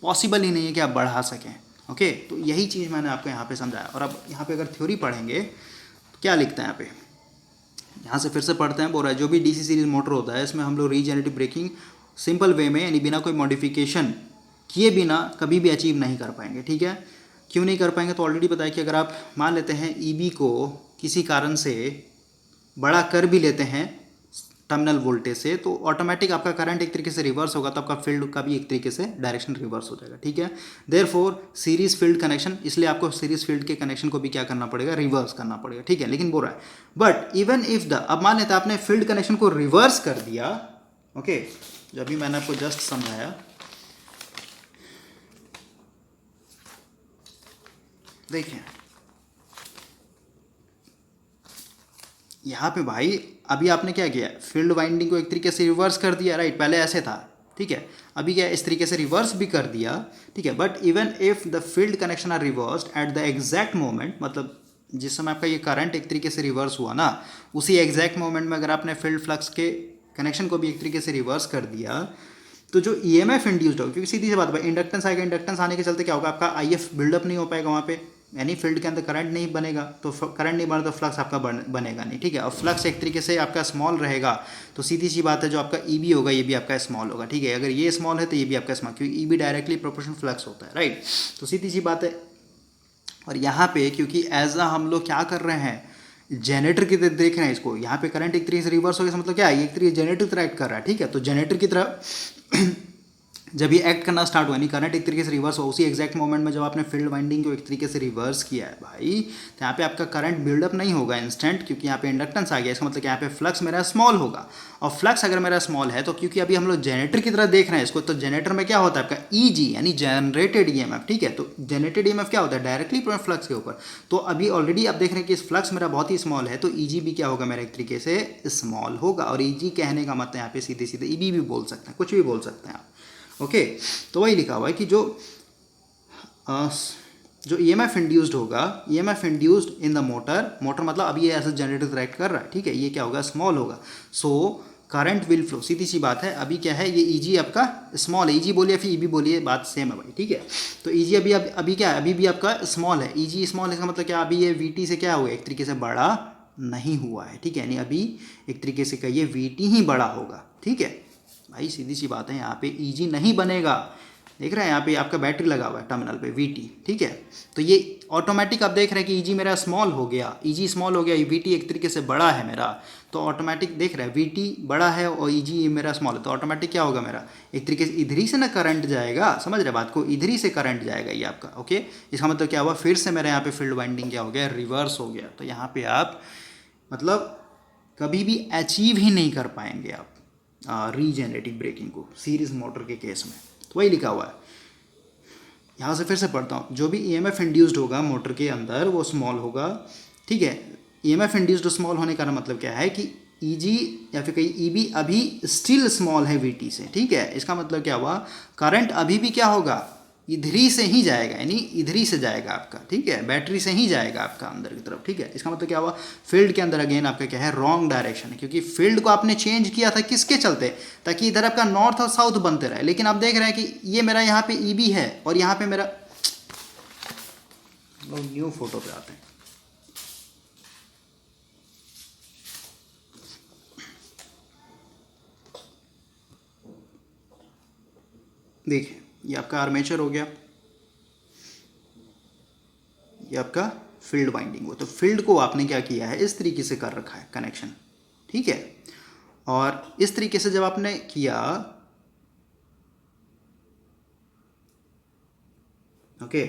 पॉसिबल ही नहीं है कि आप बढ़ा सकें। ओके, तो यही चीज़ मैंने आपको यहाँ पे समझाया। और अब यहाँ पे अगर थ्योरी पढ़ेंगे तो क्या लिखते हैं यहाँ पे, यहाँ से फिर से पढ़ते हैं। बोल रहा है जो भी डीसी सीरीज मोटर होता है इसमें हम लोग रीजेनरेटिव ब्रेकिंग सिंपल वे में, यानी बिना कोई मॉडिफिकेशन किए बिना कभी भी अचीव नहीं कर पाएंगे, ठीक है। क्यों नहीं कर पाएंगे, तो ऑलरेडी बताया कि अगर आप मान लेते हैं ईबी को किसी कारण से बड़ा कर भी लेते हैं टर्मिनल वोल्टेज से, तो ऑटोमेटिक आपका करंट एक तरीके से रिवर्स होगा, तो आपका फील्ड का भी एक तरीके से डायरेक्शन रिवर्स हो जाएगा, ठीक है। देयरफॉर सीरीज फील्ड कनेक्शन, इसलिए आपको सीरीज फील्ड के कनेक्शन को भी क्या करना पड़ेगा, रिवर्स करना पड़ेगा, ठीक है। लेकिन बोल रहा है बट इवन इफ द, अब मान लेते हैं आपने फील्ड कनेक्शन को रिवर्स कर दिया, ओके, जो अभी मैंने आपको जस्ट समझाया। देखिए यहाँ पे भाई अभी आपने क्या किया, फील्ड वाइंडिंग को एक तरीके से रिवर्स कर दिया, राइट। पहले ऐसे था, ठीक है, अभी क्या इस तरीके से रिवर्स भी कर दिया, ठीक है। But even if the field connection are reversed at the exact moment, मतलब जिस समय आपका ये करंट एक तरीके से रिवर्स हुआ ना, उसी एग्जैक्ट मोमेंट में अगर आपने फील्ड फ्लक्स के कनेक्शन को भी एक तरीके से रिवर्स कर दिया, तो जो ईएमएफ इंड्यूस्ड होगा, क्योंकि सीधी सी बात है, इंडक्टेंस आएगा, इंडक्टेंस आने के चलते क्या होगा, आपका आईएफ बिल्डअप नहीं हो पाएगा वहाँ पे, यानी फील्ड के अंदर करंट नहीं बनेगा। तो करंट नहीं बना तो फ्लक्स आपका बनेगा नहीं, ठीक है। और फ्लक्स एक तरीके से आपका स्मॉल रहेगा, तो सीधी सी बात है जो आपका ईबी होगा ये भी आपका स्मॉल होगा, ठीक है। अगर ये स्मॉल है तो ये भी आपका स्मॉल, क्योंकि ईबी डायरेक्टली प्रोपोर्शनल फ्लक्स होता है, राइट। तो सीधी सी बात है। और यहाँ पे क्योंकि एज अ हम लोग क्या कर रहे हैं, जनरेटर की तरह देख रहे हैं इसको, यहाँ पे करंट एक तरीके से रिवर्स हो गया, मतलब क्या है, एक तरीके जनरेटर की तरह एक्ट कर रहा है, ठीक है। तो जनरेटर की तरह जब ये एक्ट करना स्टार्ट हुआ, नहीं करंट एक तरीके से रिवर्स हुआ, उसी एग्जैक्ट मोमेंट में जब आपने फील्ड वाइंडिंग को एक तरीके से रिवर्स किया है भाई, तो यहाँ पे आपका करंट बिल्डअप नहीं होगा इंस्टेंट, क्योंकि यहाँ पे इंडक्टेंस आ गया। इसका मतलब कि यहाँ पे फ्लक्स मेरा स्मॉल होगा, और फ्लक्स अगर मेरा स्मॉल है तो क्योंकि अभी हम लोग जनरेटर की तरह देख रहे हैं इसको, तो जनरेटर में क्या होता है आपका ईजी, यानी जनरेटेड ईएमएफ, ठीक है। तो जनरेटेड ईएमएफ क्या होता है, डायरेक्टली फ्लक्स के ऊपर। तो अभी ऑलरेडी आप देख रहे हैं कि इस फ्लक्स मेरा बहुत ही स्मॉल है, तो ईजी भी क्या होगा मेरा एक तरीके से स्मॉल होगा। और ईजी कहने का मतलब यहाँ पे सीधे सीधे ईबी भी बोल सकते हैं, कुछ भी बोल सकते हैं आप, ओके। तो वही लिखा हुआ है कि जो ईएमएफ इंड्यूस्ड होगा, EMF induced in the motor, motor मतलब अभी ये ऐसा जनरेटर रिएक्ट कर रहा है, ठीक है, ये क्या होगा, स्मॉल होगा। सो करंट विल फ्लो, सीधी सी बात है। अभी क्या है, ये ईजी आपका स्मॉल है, ईजी बोलिए फिर ईबी बोलिए, बात सेम है भाई, ठीक है। तो ईजी अभी क्या है, अभी भी आपका स्मॉल है, ईजी स्मॉल है, इसका मतलब क्या, अभी ये वीटी से क्या हुआ, एक तरीके से बड़ा नहीं हुआ है, ठीक है, यानी अभी एक तरीके से कहिए वीटी ही बड़ा होगा, ठीक है भाई। सीधी सी बात है, यहाँ पे ईजी नहीं बनेगा। देख रहे हैं यहाँ पे आपका बैटरी लगा हुआ है टर्मिनल पे वीटी, ठीक है। तो ये ऑटोमेटिक आप देख रहे हैं कि ईजी मेरा स्मॉल हो गया, ईजी स्मॉल हो गया, वीटी एक तरीके से बड़ा है मेरा, तो ऑटोमेटिक देख रहे हैं वीटी बड़ा है और ईजी मेरा स्मॉल है, तो ऑटोमेटिक क्या होगा मेरा, एक तरीके से इधर ही से ना करंट जाएगा, समझ रहे बात को, इधर ही से करंट जाएगा ये आपका, ओके। इसका मतलब क्या हुआ, फिर से मेरा यहाँ पे फील्ड वाइंडिंग क्या हो गया, रिवर्स हो गया। तो यहाँ पे आप मतलब कभी भी अचीव ही नहीं कर पाएंगे आप रीजेनरेटिव ब्रेकिंग को सीरीज मोटर के केस में। तो वही लिखा हुआ है, यहाँ से फिर से पढ़ता हूँ, जो भी ईएमएफ इंड्यूस्ड होगा मोटर के अंदर वो स्मॉल होगा, ठीक है। ईएमएफ इंड्यूस्ड स्मॉल होने का मतलब क्या है कि ईजी या फिर कहीं ईबी अभी स्टिल स्मॉल है वीटी से, ठीक है। इसका मतलब क्या हुआ, करंट अभी भी क्या होगा, इधरी से ही जाएगा, यानी इधरी से जाएगा आपका, ठीक है, बैटरी से ही जाएगा आपका अंदर की तरफ, ठीक है। इसका मतलब क्या हुआ, फील्ड के अंदर अगेन आपका क्या है, रॉन्ग डायरेक्शन है, क्योंकि फील्ड को आपने चेंज किया था किसके चलते, ताकि इधर आपका नॉर्थ और साउथ बनते रहे। लेकिन आप देख रहे हैं कि ये मेरा यहाँ पे ईबी है और यहाँ पे मेरा, लोग न्यू फोटो पे आते हैं, देखिए ये आपका आर्मेचर हो गया, ये आपका फील्ड वाइंडिंग हो। तो फील्ड को आपने क्या किया है, इस तरीके से कर रखा है कनेक्शन, ठीक है। और इस तरीके से जब आपने किया, ओके,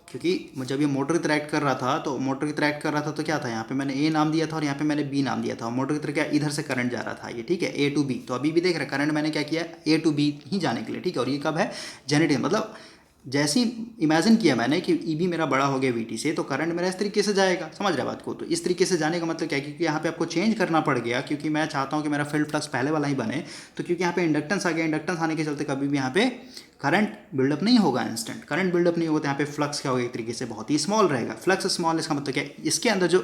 क्योंकि जब ये मोटर की तरह एक्ट कर रहा था, तो मोटर की तरह एक्ट कर रहा था तो क्या था, यहाँ पे मैंने ए नाम दिया था और यहाँ पे मैंने बी नाम दिया था। मोटर की तरह क्या, इधर से करंट जा रहा था ये, ठीक है, ए टू बी। तो अभी भी देख रहे करंट मैंने क्या किया, ए टू बी ही जाने के लिए, ठीक है। और ये कब है, जेनरेटिंग, मतलब जैसे ही इमेजिन किया मैंने कि ई बी मेरा बड़ा हो गया वी टी से, तो करंट मेरा इस तरीके से जाएगा, समझ रहे बात को। तो इस तरीके से जाने का मतलब क्या है, क्योंकि यहाँ पे आपको चेंज करना पड़ गया, क्योंकि मैं चाहता हूँ कि मेरा फील्ड फ्लक्स पहले वाला ही बने। तो क्योंकि यहाँ पे इंडक्टेंस आ गया, इंडक्टेंस आने के चलते कभी भी यहाँ पे करंट बिल्डअप नहीं होगा, इंस्टेंट करंट बिल्डअप नहीं होगा। तो यहाँ पे फ्लक्स क्या होगा, एक तरीके से बहुत ही स्मॉल रहेगा। फ्लक्स स्मॉल, इसका मतलब क्या है, इसके अंदर जो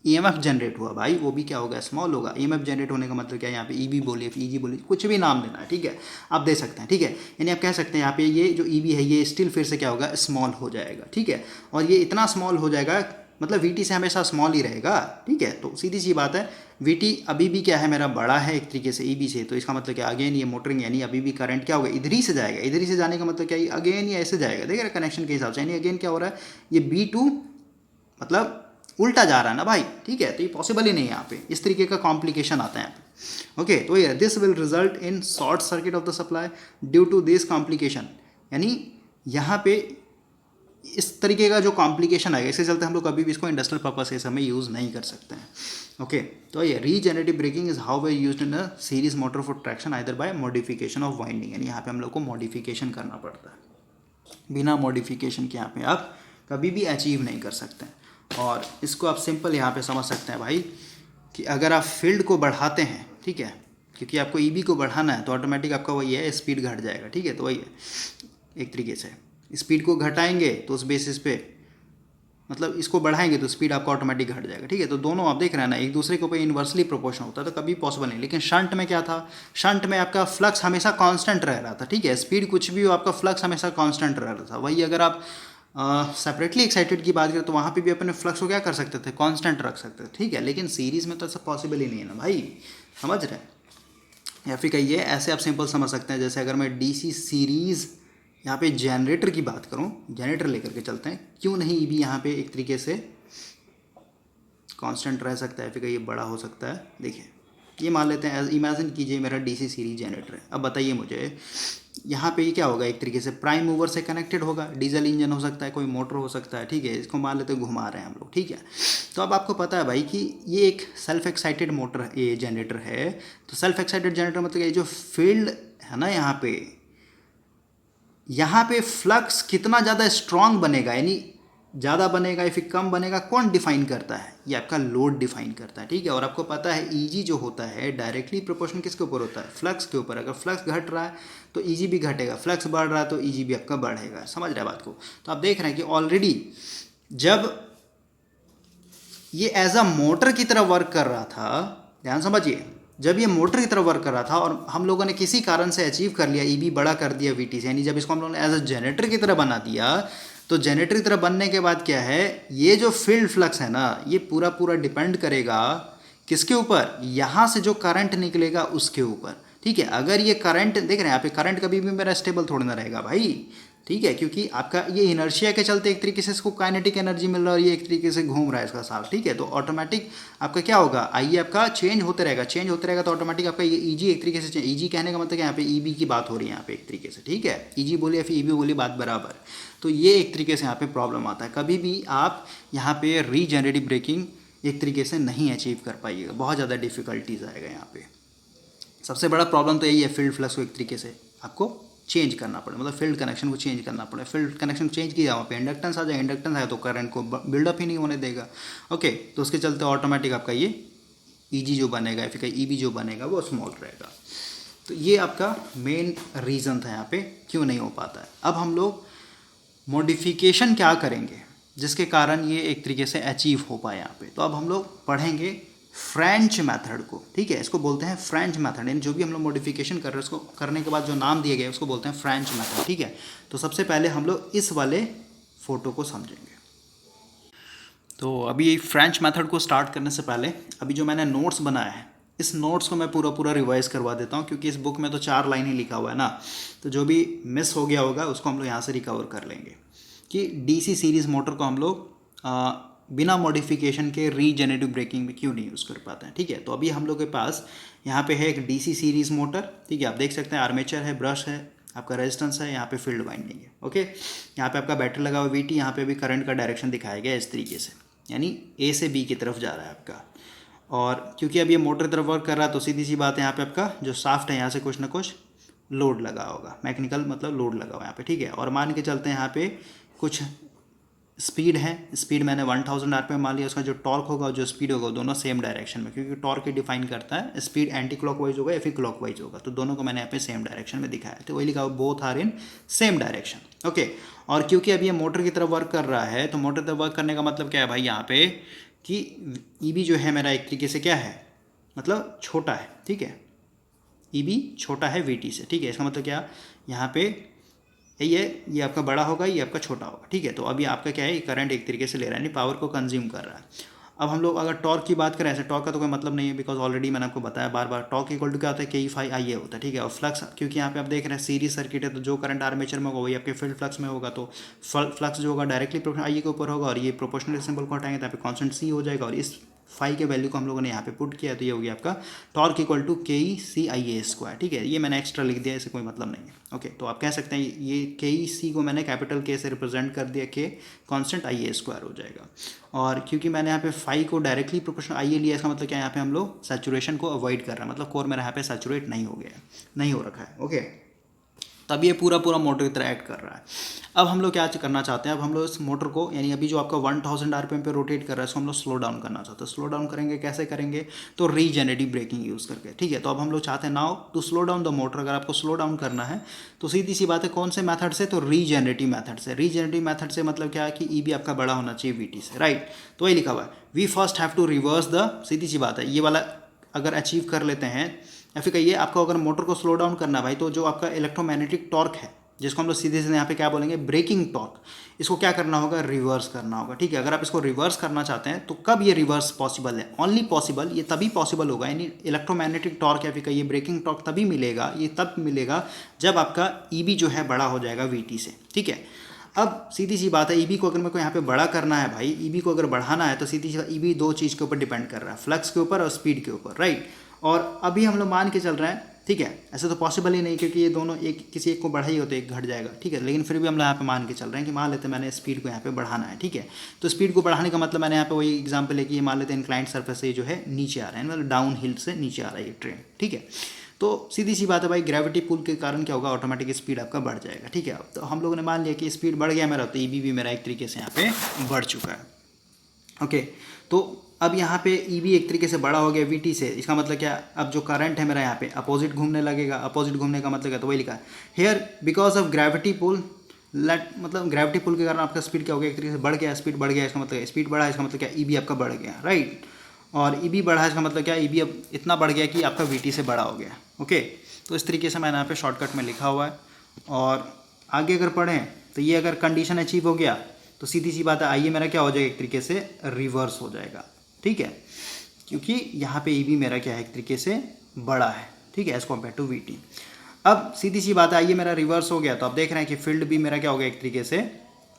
ईएमएफ जनरेट हुआ भाई, वो भी क्या होगा, स्मॉल होगा। ईएमएफ जनरेट होने का मतलब क्या है, यहाँ पे ईबी बोलिए, ईजी बोलिए, कुछ भी नाम देना है, ठीक है, आप दे सकते हैं, ठीक है। यानी आप कह सकते हैं यहाँ पे ये जो ईबी है ये स्टिल फिर से क्या होगा, स्मॉल हो जाएगा, ठीक है। और ये इतना स्मॉल हो जाएगा, मतलब वीटी से हमेशा स्मॉल ही रहेगा, ठीक है। तो सीधी सी बात है, वीटी अभी भी क्या है, मेरा बड़ा है एक तरीके से ईबी से। तो इसका मतलब क्या, अगेन ये मोटरिंग, यानी अभी भी करंट क्या होगा, इधर ही से जाएगा। इधर ही से जाने का मतलब क्या है, अगेन ये ऐसे जाएगा, देख रहे कनेक्शन के हिसाब से। यानी अगेन क्या हो रहा है, ये बी टू मतलब उल्टा जा रहा है ना भाई, ठीक है। तो ये पॉसिबल ही नहीं है यहाँ पे, इस तरीके का कॉम्प्लिकेशन आता है यहाँ पे, ओके। तो ये this will result in short circuit of the supply due to this complication. यानी यहाँ पे इस तरीके का जो कॉम्प्लिकेशन आएगा, इसके चलते हम लोग कभी भी इसको इंडस्ट्रियल पर्पज से हमें यूज़ नहीं कर सकते हैं, ओके। तो ये regenerative braking is how way used in a series motor for traction either bye modification of winding. यानी यहाँ पे हम लोग को मॉडिफिकेशन करना पड़ता है, बिना मॉडिफिकेशन के यहाँ पे आप कभी भी अचीव नहीं कर सकते हैं। और इसको आप सिंपल यहाँ पे समझ सकते हैं भाई, कि अगर आप फील्ड को बढ़ाते हैं, ठीक है, क्योंकि आपको ईबी को बढ़ाना है, तो ऑटोमेटिक आपका वही है, स्पीड घट जाएगा, ठीक है। तो वही है एक तरीके से, स्पीड को घटाएंगे तो उस बेसिस पे, मतलब इसको बढ़ाएंगे तो स्पीड आपका ऑटोमेटिक घट जाएगा, ठीक है। तो दोनों आप देख रहे हैं ना, एक दूसरे के ऊपर इन्वर्सली प्रोपोर्शन होता है, तो कभी पॉसिबल नहीं। लेकिन शंट में क्या था, शंट में आपका फ्लक्स हमेशा कांस्टेंट रह रहा था, ठीक है। स्पीड कुछ भी हो, आपका फ्लक्स हमेशा कांस्टेंट रह रहा था। वही अगर आप सेपरेटली एक्साइटेड की बात करें, तो वहाँ पे भी अपने फ्लक्स को क्या कर सकते थे, कांस्टेंट रख सकते थे, ठीक है। लेकिन सीरीज़ में तो ऐसा पॉसिबल ही नहीं है ना भाई, समझ रहे हैं। या फिर कहिए ऐसे आप सिंपल समझ सकते हैं, जैसे अगर मैं डीसी सीरीज़ यहाँ पे जनरेटर की बात करूँ, जनरेटर लेकर के चलते हैं, क्यों नहीं ईबी यहाँ पे एक तरीके से कांस्टेंट रह सकता है, फिर ये बड़ा हो सकता है। देखिए ये मान लेते हैं, इमेजिन कीजिए मेरा डीसी सीरीज जनरेटर है। अब बताइए मुझे, यहाँ पे ये क्या होगा, एक तरीके से प्राइम मूवर से कनेक्टेड होगा, डीजल इंजन हो सकता है, कोई मोटर हो सकता है, ठीक है। इसको मान लेते हैं घुमा रहे हैं हम लोग, ठीक है। तो अब आपको पता है भाई कि ये एक सेल्फ एक्साइटेड मोटर, ये जनरेटर है। तो सेल्फ एक्साइटेड जनरेटर मतलब ये जो फील्ड है ना, यहाँ पे फ्लक्स कितना ज़्यादा स्ट्रांग बनेगा, यानी ज़्यादा बनेगा या फिर कम बनेगा, कौन डिफाइन करता है, ये आपका लोड डिफाइन करता है, ठीक है। और आपको पता है ईजी जो होता है डायरेक्टली प्रोपोर्शनल किसके ऊपर होता है, फ्लक्स के ऊपर। अगर फ्लक्स घट रहा है तो ईजी भी घटेगा, फ्लक्स बढ़ रहा है तो ईजी भी आपका बढ़ेगा, समझ रहे हैं बात को। तो आप देख रहे हैं कि ऑलरेडी जब ये एज अ मोटर की तरह वर्क कर रहा था, ध्यान समझिए, जब ये मोटर की तरह वर्क कर रहा था और हम लोगों ने किसी कारण से अचीव कर लिया, ईबी बड़ा कर दिया वीटी से, यानी जब इसको हम लोगों ने एज अ जनरेटर की तरह बना दिया, तो जनरेटर की तरह बनने के बाद क्या है, ये जो फील्ड फ्लक्स है ना, ये पूरा पूरा डिपेंड करेगा किसके ऊपर, यहाँ से जो करंट निकलेगा उसके ऊपर, ठीक है। अगर ये करंट देख रहे हैं यहाँ पे, करंट कभी भी मेरा स्टेबल थोड़ी ना रहेगा भाई, ठीक है, क्योंकि आपका ये इनर्शिया के चलते एक तरीके से इसको काइनेटिक एनर्जी मिल रहा है और ये एक तरीके से घूम रहा है इसका साथ, ठीक है। तो ऑटोमेटिक आपका क्या होगा, आइए आपका चेंज होते रहेगा, चेंज होते रहेगा, तो ऑटोमेटिक आपका ये ईजी एक तरीके से, ईजी कहने का मतलब यहाँ पे ईबी की बात हो रही है यहाँ पे एक तरीके से, ठीक है। ईजी बोलिए या फिर ईबी बोलिए, बात बराबर। तो ये एक तरीके से यहाँ पे प्रॉब्लम आता है, कभी भी आप यहाँ पे रीजेनरेटिव ब्रेकिंग एक तरीके से नहीं अचीव कर पाइएगा, बहुत ज़्यादा डिफिकल्टीज आएगा यहाँ पे। सबसे बड़ा प्रॉब्लम तो यही है, फील्ड फ्लक्स को एक तरीके से आपको चेंज करना पड़े, मतलब फील्ड कनेक्शन को चेंज करना पड़े। फील्ड कनेक्शन चेंज किया, वहाँ पे इंडक्टेंस आ जाए, इंडक्टेंस आया तो करंट को बिल्डअप ही नहीं होने देगा, ओके। तो उसके चलते ऑटोमेटिक आपका ये ईजी जो बनेगा, फिर ईबी जो बनेगा वो स्मॉल रहेगा। तो ये आपका मेन रीज़न था यहाँ पे क्यों नहीं हो पाता है। अब हम लोग मॉडिफिकेशन क्या करेंगे जिसके कारण ये एक तरीके से अचीव हो पाए यहाँ पे। तो अब हम लोग पढ़ेंगे फ्रेंच मेथड को, ठीक है। इसको बोलते हैं फ्रेंच मेथड, यानी जो भी हम लोग मॉडिफिकेशन कर रहे हैं उसको करने के बाद जो नाम दिया गया है उसको बोलते हैं फ्रेंच मेथड, ठीक है। तो सबसे पहले हम लोग इस वाले फोटो को समझेंगे। तो अभी फ्रेंच मेथड को स्टार्ट करने से पहले अभी जो मैंने नोट्स बनाया है इस नोट्स को मैं पूरा रिवाइज करवा देता हूँ, क्योंकि इस बुक में तो 4 लाइन ही लिखा हुआ है ना, तो जो भी मिस हो गया होगा उसको हम लोग यहाँ से रिकवर कर लेंगे कि डीसी सीरीज़ मोटर को हम लोग बिना मॉडिफिकेशन के रीजेनरेटिव ब्रेकिंग में क्यों नहीं यूज़ कर पाते हैं। ठीक है, तो अभी हम लोग के पास यहाँ पे है एक डीसी सीरीज़ मोटर। ठीक है, आप देख सकते हैं आर्मेचर है, ब्रश है, आपका रेजिस्टेंस है, यहाँ पे फील्ड वाइंडिंग है। ओके, यहाँ पे आपका बैटरी लगा हुआ वीटी, यहाँ पे भी करंट का डायरेक्शन दिखाया गया है इस तरीके से, यानी ए से बी की तरफ जा रहा है आपका। और क्योंकि अब ये मोटर तरफ वर्क कर रहा है तो सीधी सी बात है, यहाँ पे आपका जो शाफ्ट है यहाँ से कुछ ना कुछ लोड लगा होगा, मैकेनिकल मतलब लोड लगा हुआ यहाँ पे। ठीक है, और मान के चलते हैं यहाँ पे कुछ स्पीड है, स्पीड मैंने 1000 आरपीएम मान लिया, उसका जो टॉर्क होगा और जो स्पीड होगा दोनों सेम डायरेक्शन में, क्योंकि टॉर्क ही डिफाइन करता है स्पीड एंटी क्लॉकवाइज होगा या फिर क्लॉकवाइज होगा, तो दोनों को मैंने यहाँ पे सेम डायरेक्शन में दिखाया, तो वही लिखा both are in same direction. Okay, और क्योंकि अब ये मोटर की तरफ वर्क कर रहा है तो मोटर तरफ वर्क करने का मतलब क्या है भाई यहाँ पे कि ईबी जो है मेरा एक तरीके से क्या है, मतलब छोटा है। ठीक है, ईबी छोटा है वीटी से। ठीक है, इसका मतलब क्या, यहाँ पे ये आपका बड़ा होगा, ये आपका छोटा होगा। ठीक है, तो अभी आपका क्या है, करंट एक तरीके से ले रहा है, यानी पावर को कंज्यूम कर रहा है। अब हम लोग अगर टॉर्क की बात करें, ऐसे टॉर्क का तो कोई मतलब नहीं है, बिकॉज ऑलरेडी मैंने आपको बताया बार बार, टॉर्क इक्वल टू क्या होता है, Ke/Ia होता है। ठीक है, और फ्लक्स, क्योंकि यहाँ पे आप देख रहे हैं सीरीज सर्किट है, तो जो करंट आर्मेचर में होगा वही आपके फील्ड फ्लक्स में होगा, तो फ्लक्स जो होगा डायरेक्टली प्रोपोर्शनल Ia के ऊपर होगा, और ये प्रोपोर्शनल सिंबल को हटाएंगे तो यहाँ पे कॉन्स्टेंट C हो जाएगा, और इस फाई के वैल्यू को हम लोगों ने यहाँ पे पुट किया, तो ये हो गया आपका टॉर्क इक्वल टू Ke/Ia²। ठीक है, ये मैंने एक्स्ट्रा लिख दिया, इसे कोई मतलब नहीं है। ओके, तो आप कह सकते हैं ये Ke को मैंने कैपिटल K से रिप्रेजेंट कर दिया, K कांस्टेंट Ia² हो जाएगा। और क्योंकि मैंने यहाँ पे फाई को डायरेक्टली प्रोपोर्शनल Ia लिया, इसका मतलब क्या, यहाँ पे हम लोग सैचुरेशन को अवॉइड कर रहे हैं, मतलब कोर मेरा यहाँ पे सैचुरेट नहीं हो गया, नहीं हो रखा है। ओके, तब ये पूरा मोटर की तरह ऐड कर रहा है। अब हम लोग क्या करना चाहते हैं, अब हम लोग इस मोटर को, यानी अभी जो आपका 1000 आरपीएम पे रोटेट कर रहा है, इसको हम लोग स्लो डाउन करना चाहते हैं। स्लो डाउन करेंगे कैसे करेंगे, तो रीजेनरेटिव ब्रेकिंग यूज़ करके। ठीक है, तो अब हम लोग चाहते हैं now to slow down the motor. अगर आपको स्लो डाउन करना है तो सीधी सी बात है, कौन से मेथड से, तो रीजेनरेटिव मेथड से। रीजेनरेटिव मेथड से मतलब क्या है कि ईबी आपका बड़ा होना चाहिए वीटी से, राइट। तो वही लिखा हुआ है, we first have to reverse the, सीधी सी बात है, ये वाला अगर अचीव कर लेते हैं, या फिर कहिए आपको अगर मोटर को स्लो डाउन करना है भाई, तो जो आपका इलेक्ट्रोमैग्नेटिक टॉर्क है, जिसको हम लोग सीधे सीधे यहाँ पे क्या बोलेंगे, ब्रेकिंग टॉर्क, इसको क्या करना होगा, रिवर्स करना होगा। ठीक है, अगर आप इसको रिवर्स करना चाहते हैं तो कब ये रिवर्स पॉसिबल है, ओनली पॉसिबल, ये तभी पॉसिबल होगा, यानी इलेक्ट्रोमैग्नेटिक टॉर्क या फिर कहिए ब्रेकिंग टॉर्क तभी मिलेगा, ये तब मिलेगा जब आपका ईबी जो है बड़ा हो जाएगा वीटी से। ठीक है, अब सीधी सी बात है, ईबी को अगर मेरे को यहाँ पे बड़ा करना है भाई, ईबी को अगर बढ़ाना है तो सीधी सी बात, ईबी दो चीज़ के ऊपर डिपेंड कर रहा है, फ्लक्स के ऊपर और स्पीड के ऊपर, राइट। और अभी हम लोग मान के चल रहे हैं, ठीक है, ऐसे तो पॉसिबल ही नहीं, क्योंकि ये दोनों एक किसी एक को बढ़ाई हो तो एक घट जाएगा। ठीक है, लेकिन फिर भी हम लोग यहाँ पे मान के चल रहे हैं कि मान लेते हैं मैंने स्पीड को यहाँ पे बढ़ाना है। ठीक है, तो स्पीड को बढ़ाने का मतलब मैंने यहाँ पे वही एग्जांपल है कि ये मान लेते हैं इंक्लाइंट सरफेस से जो है नीचे आ रहा है, मतलब डाउन हिल से नीचे आ रहा है ये ट्रेन। ठीक है, तो सीधी सी बात है भाई, ग्रेविटी पुल के कारण क्या होगा, ऑटोमेटिक स्पीड आपका बढ़ जाएगा। ठीक है, तो हम लोगों ने मान लिया कि स्पीड बढ़ गया मेरा, तो ईबी भी मेरा एक तरीके से यहाँ पे बढ़ चुका है। ओके, तो अब यहाँ पे ईबी एक तरीके से बड़ा हो गया वीटी से, इसका मतलब क्या, अब जो करंट है मेरा यहाँ पे अपोजिट घूमने लगेगा। अपोजिट घूमने का मतलब क्या, तो वही लिखा है हेयर बिकॉज ऑफ ग्रेविटी पुल, मतलब ग्रेविटी पुल के कारण आपका स्पीड क्या हो गया, एक तरीके से बढ़ गया, स्पीड बढ़ गया, इसका मतलब स्पीड बढ़ा, इसका मतलब क्या, ईबी आपका बढ़ गया, राइट। और ईबी बढ़ा, इसका मतलब क्या, ईबी अब इतना बढ़ गया कि आपका वीटी से बड़ा हो गया। ओके, तो इस तरीके से मैंने यहाँ पे शॉर्टकट में लिखा हुआ है। और आगे अगर पढ़ें तो ये अगर कंडीशन अचीव हो गया तो सीधी सी बात है, आइए मेरा क्या हो जाएगा, एक तरीके से रिवर्स हो जाएगा। ठीक है, क्योंकि यहाँ पे ईबी मेरा क्या है, एक तरीके से बड़ा है। ठीक है, एज कम्पेयर टू वीटी। अब सीधी सी बात है, आइए मेरा रिवर्स हो गया, तो आप देख रहे हैं कि फील्ड भी मेरा क्या हो गया, एक तरीके से,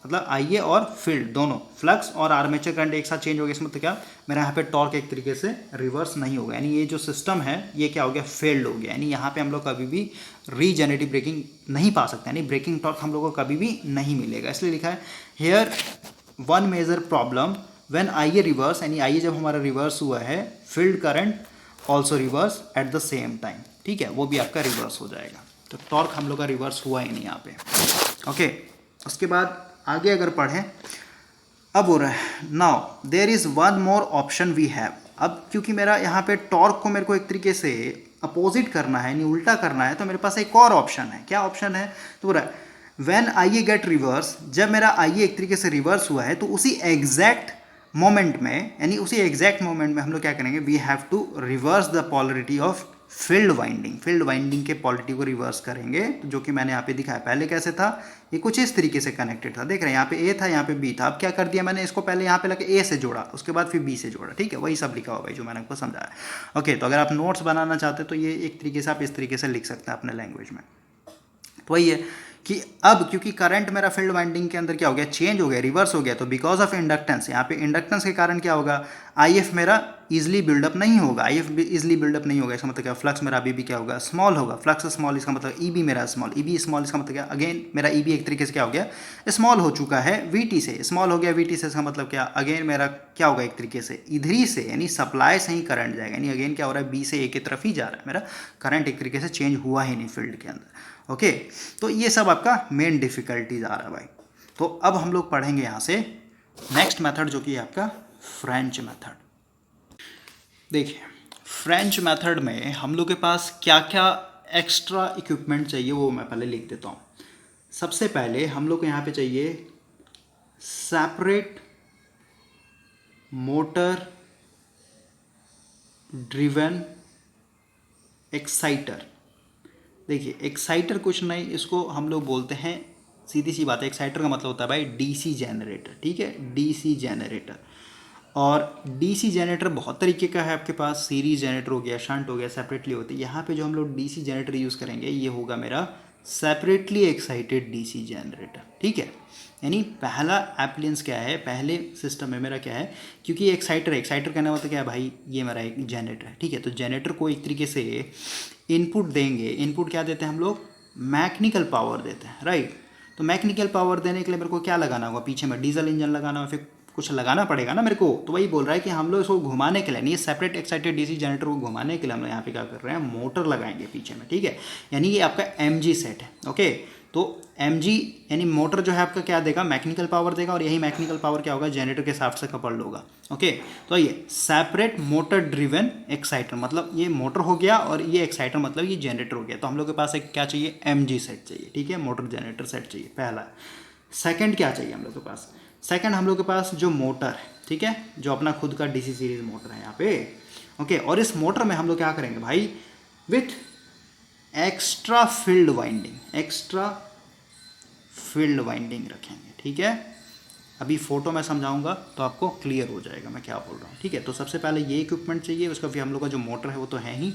मतलब आइए और फील्ड दोनों, फ्लक्स और आर्मेचर करंट एक साथ चेंज हो गया, इसमें मतलब क्या, मेरा यहाँ पे टॉर्क एक तरीके से रिवर्स नहीं होगा, यानी ये जो सिस्टम है ये क्या हो गया, फेल्ड हो गया। यानी यहाँ पे हम लोग कभी भी रीजेनरेटिव ब्रेकिंग नहीं पा सकते, यानी ब्रेकिंग टॉर्क हम लोग को कभी भी नहीं मिलेगा। इसलिए लिखा है here one major problem when IA reverse, यानी आइए जब हमारा रिवर्स हुआ है, field current also reverse at the same time. ठीक है, वो भी आपका रिवर्स हो जाएगा, तो टॉर्क हम लोग का रिवर्स हुआ ही नहीं यहाँ पे। ओके, उसके बाद आगे अगर पढ़ें, अब हो रहा है now there is one more option we have. अब क्योंकि मेरा यहाँ पे टॉर्क को मेरे को एक तरीके से अपोजिट करना है, यानी उल्टा करना है, तो मेरे पास एक और ऑप्शन है। क्या ऑप्शन है, तो बोल रहा है व्हेन आइए गेट रिवर्स, जब मेरा आइए एक तरीके से रिवर्स हुआ है तो उसी एग्जैक्ट मोमेंट में, यानी उसी एग्जैक्ट मोमेंट में हम लोग क्या करेंगे, we have to reverse the polarity of field winding के पॉलिटी को रिवर्स करेंगे, तो जो कि मैंने यहाँ पे दिखाया। पहले कैसे था, ये कुछ इस तरीके से कनेक्टेड था, देख रहे हैं यहाँ पे ए था, यहाँ पे बी था। अब क्या कर दिया मैंने, इसको पहले यहाँ पे लगे ए से जोड़ा, उसके बाद फिर बी से जोड़ा, ठीक है, वही सब लिखा हुआ है जो मैंने आपको समझाया। ओके, तो अगर आप नोट्स बनाना चाहते हैं तो ये एक तरीके से आप इस तरीके से लिख सकते हैं अपने लैंग्वेज में। तो वही है कि अब क्योंकि करंट मेरा फील्ड वाइंडिंग के अंदर क्या हो गया, चेंज हो गया, रिवर्स हो गया, तो बिकॉज ऑफ इंडक्टेंस, यहाँ पे इंडक्टेंस के कारण क्या होगा, आईएफ मेरा इजिली बिल्डअप नहीं होगा। आईएफ इजिली बिल्डअप नहीं होगा, इसका मतलब क्या, फ्लक्स मेरा अभी भी क्या होगा, स्मॉल होगा। फ्लक्स स्मॉल, इसका मतलब ईबी मेरा स्मॉल, ईबी स्मॉल, इसका मतलब क्या, अगेन मेरा ईबी एक तरीके से क्या हो गया, स्मॉल हो चुका है वीटी से, स्मॉल हो गया वीटी से, इसका मतलब क्या, अगेन मेरा क्या होगा, एक तरीके से इधरी से यानी सप्लाई से ही करंट जाएगा, यानी अगेन क्या हो रहा है, बी से ए की तरफ ही जा रहा है, मेरा करंट एक तरीके से चेंज हुआ ही नहीं फील्ड के अंदर। ओके, तो ये सब आपका मेन डिफिकल्टीज आ रहा है भाई। तो अब हम लोग पढ़ेंगे यहाँ से नेक्स्ट मेथड, जो कि आपका फ्रेंच मेथड। देखिए, फ्रेंच मेथड में हम लोग के पास क्या क्या एक्स्ट्रा इक्विपमेंट चाहिए वो मैं पहले लिख देता हूँ। सबसे पहले हम लोग को यहाँ पे चाहिए सेपरेट मोटर ड्रिवन एक्साइटर। देखिए, एक्साइटर कुछ नहीं, इसको हम लोग बोलते हैं, सीधी सी बात है, एक्साइटर का मतलब होता है भाई डीसी जनरेटर, ठीक है, डीसी जनरेटर। और डीसी जनरेटर बहुत तरीके का है आपके पास, सीरीज जनरेटर हो गया, शंट हो गया, सेपरेटली होते हैं। यहाँ पे जो हम लोग डीसी जनरेटर यूज़ करेंगे ये होगा मेरा सेपरेटली एक्साइटेड डीसी जनरेटर, ठीक है। यानी पहला एप्लियंस क्या है, पहले सिस्टम में मेरा क्या है, क्योंकि एक्साइटर कहने मतलब क्या है भाई, ये मेरा एक जनरेटर है, ठीक है। तो जनरेटर को एक तरीके से इनपुट देंगे, इनपुट क्या देते हैं हम लोग, मैकेनिकल पावर देते हैं, राइट। तो मैकेनिकल पावर देने के लिए मेरे को क्या लगाना होगा, पीछे में डीजल इंजन लगाना होगा, फिर कुछ लगाना पड़ेगा ना मेरे को। तो वही बोल रहा है कि हम लोग इसको घुमाने के लिए, नहीं सेपरेट एक्साइटेड डीसी जनरेटर को घुमाने के लिए हम लोग यहाँ पे क्या कर रहे हैं, मोटर लगाएंगे पीछे में, ठीक है। यानी ये आपका एमजी सेट है, ओके। तो एमजी यानी मोटर जो है आपका क्या देगा, मैकेनिकल पावर देगा, और यही मैकेनिकल पावर क्या होगा, जनरेटर के साथ से कपल्ड होगा, ओके। तो ये सेपरेट मोटर ड्रिवन एक्साइटर, मतलब ये मोटर हो गया और ये एक्साइटर मतलब ये जनरेटर हो गया। तो हम लोग के पास एक क्या चाहिए, एमजी सेट चाहिए, ठीक है, मोटर जनरेटर सेट चाहिए, पहला। सेकंड क्या चाहिए हम लोग के पास, सेकंड हम लोग के पास जो मोटर है, ठीक है, जो अपना खुद का डीसी सीरीज मोटर है यहाँ पे, ओके। और इस मोटर में हम लोग क्या करेंगे भाई, विथ एक्स्ट्रा फील्ड वाइंडिंग रखेंगे, ठीक है। अभी फोटो में समझाऊंगा तो आपको क्लियर हो जाएगा मैं क्या बोल रहा हूँ, ठीक है। तो सबसे पहले ये इक्विपमेंट चाहिए, उसका फिर हम लोग का जो मोटर है वो तो है ही,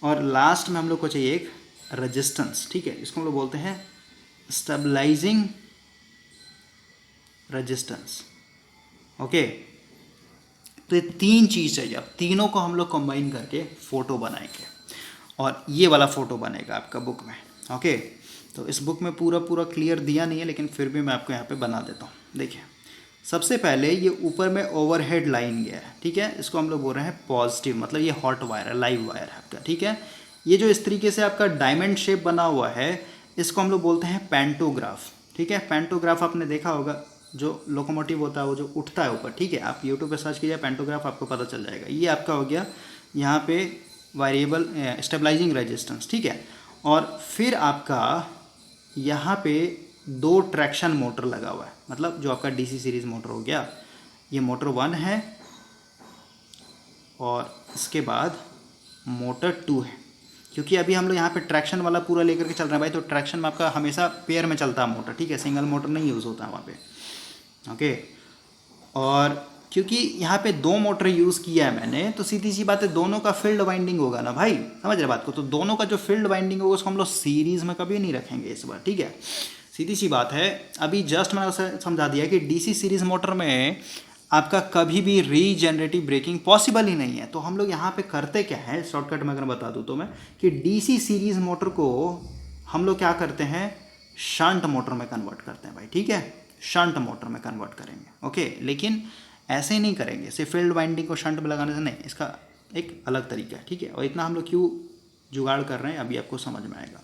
और लास्ट में हम लोग को चाहिए एक रेजिस्टेंस, ठीक है। इसको हम लोग बोलते हैं स्टेबलाइजिंग रेजिस्टेंस, ओके। तो ये तीन चीज़ चाहिए, अब तीनों को हम लोग कंबाइन करके फ़ोटो बनाएंगे, और ये वाला फ़ोटो बनेगा आपका बुक में, ओके। तो इस बुक में पूरा क्लियर दिया नहीं है, लेकिन फिर भी मैं आपको यहाँ पे बना देता हूँ। देखिए, सबसे पहले ये ऊपर में ओवरहेड लाइन गया है, ठीक है, इसको हम लोग बोल रहे हैं पॉजिटिव, मतलब ये हॉट वायर है, लाइव वायर है आपका, ठीक है। ये जो इस तरीके से आपका डायमंड शेप बना हुआ है, इसको हम लोग बोलते हैं पैंटोग्राफ, ठीक है। पैंटोग्राफ आपने देखा होगा, जो लोकोमोटिव होता है वो जो उठता है ऊपर, ठीक है। आप यूट्यूब पे सर्च कीजिए पैंटोग्राफ, आपको पता चल जाएगा। ये आपका हो गया यहाँ पे वेरिएबल स्टेबलाइजिंग रेजिस्टेंस, ठीक है। और फिर आपका यहाँ पे दो ट्रैक्शन मोटर लगा हुआ है, मतलब जो आपका डीसी सीरीज मोटर हो गया, ये मोटर 1 है, और इसके बाद मोटर 2 है। क्योंकि अभी हम लोग यहाँ पे ट्रैक्शन वाला पूरा लेकर के चल रहे हैं भाई, तो ट्रैक्शन में आपका हमेशा पेयर में चलता है मोटर, ठीक है, सिंगल मोटर नहीं यूज़ होता है वहाँ पे, ओके। और क्योंकि यहाँ पे दो मोटर यूज़ किया है मैंने, तो सीधी सी बात है, दोनों का फील्ड वाइंडिंग होगा ना भाई, समझ रहे बात को। तो दोनों का जो फील्ड वाइंडिंग होगा उसको हम लोग सीरीज़ में कभी नहीं रखेंगे इस बार, ठीक है, सीधी सी बात है। अभी जस्ट मैंने उसे समझा दिया कि डीसी सीरीज़ मोटर में आपका कभी भी रीजनरेटिव ब्रेकिंग पॉसिबल ही नहीं है। तो हम लोग यहाँ पे करते क्या है, शॉर्टकट में अगर बता दूँ तो मैं, कि डीसी सीरीज़ मोटर को हम लोग क्या करते हैं, शंट मोटर में कन्वर्ट करते हैं भाई, ठीक है, शंट मोटर में कन्वर्ट करेंगे, ओके। लेकिन ऐसे ही नहीं करेंगे, सिर्फ फील्ड वाइंडिंग को शंट में लगाने से नहीं, इसका एक अलग तरीका है, ठीक है। और इतना हम लोग क्यों जुगाड़ कर रहे हैं अभी आपको समझ में आएगा।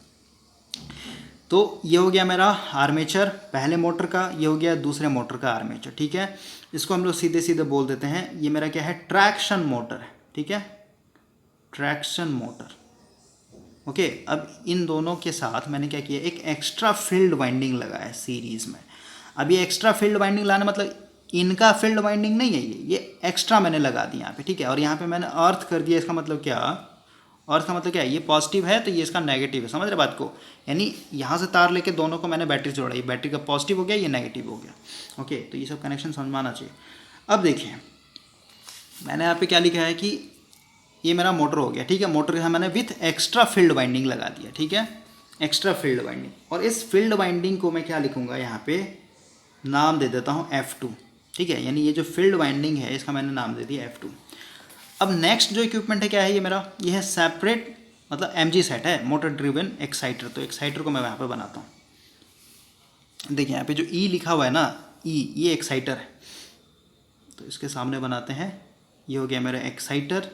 तो ये हो गया मेरा आर्मेचर पहले मोटर का, ये हो गया दूसरे मोटर का आर्मेचर, ठीक है। इसको हम लोग सीधे सीधे बोल देते हैं, ये मेरा क्या है, ट्रैक्शन मोटर है, ठीक है, ट्रैक्शन मोटर, ओके। अब इन दोनों के साथ मैंने क्या किया, एक एक्स्ट्रा फील्ड वाइंडिंग लगाया सीरीज़ में। अब ये एक्स्ट्रा फील्ड वाइंडिंग लाना मतलब इनका फील्ड वाइंडिंग नहीं है, ये एक्स्ट्रा मैंने लगा दी यहाँ पे, ठीक है। और यहाँ पे मैंने अर्थ कर दिया, इसका मतलब क्या, और इसका मतलब क्या है, ये पॉजिटिव है तो ये इसका नेगेटिव है, समझ रहे बात को। यानी यहाँ से तार लेके दोनों को मैंने बैटरी से जोड़ा, ये बैटरी का पॉजिटिव हो गया, ये नेगेटिव हो गया। ओके, तो ये सब कनेक्शन समझ में आना चाहिए। अब देखिए मैंने यहाँ पे क्या लिखा है कि ये मेरा मोटर हो गया, ठीक है। मोटर के साथ मैंने विथ एक्स्ट्रा फील्ड वाइंडिंग लगा दिया, ठीक है, एक्स्ट्रा फील्ड वाइंडिंग। और इस फील्ड वाइंडिंग को मैं क्या लिखूँगा, यहाँ पे नाम दे देता हूँ F2, ठीक है। यानी ये जो फील्ड वाइंडिंग है इसका मैंने नाम दे दिया F2। अब नेक्स्ट जो इक्विपमेंट है क्या है, ये मेरा ये है सेपरेट मतलब MG सेट है, मोटर ड्रिवन एक्साइटर। तो एक्साइटर को मैं यहाँ पे बनाता हूँ। देखिए यहाँ पे जो E लिखा हुआ है ना, E ये एक्साइटर है, तो इसके सामने बनाते हैं। ये हो गया मेरा एक्साइटर,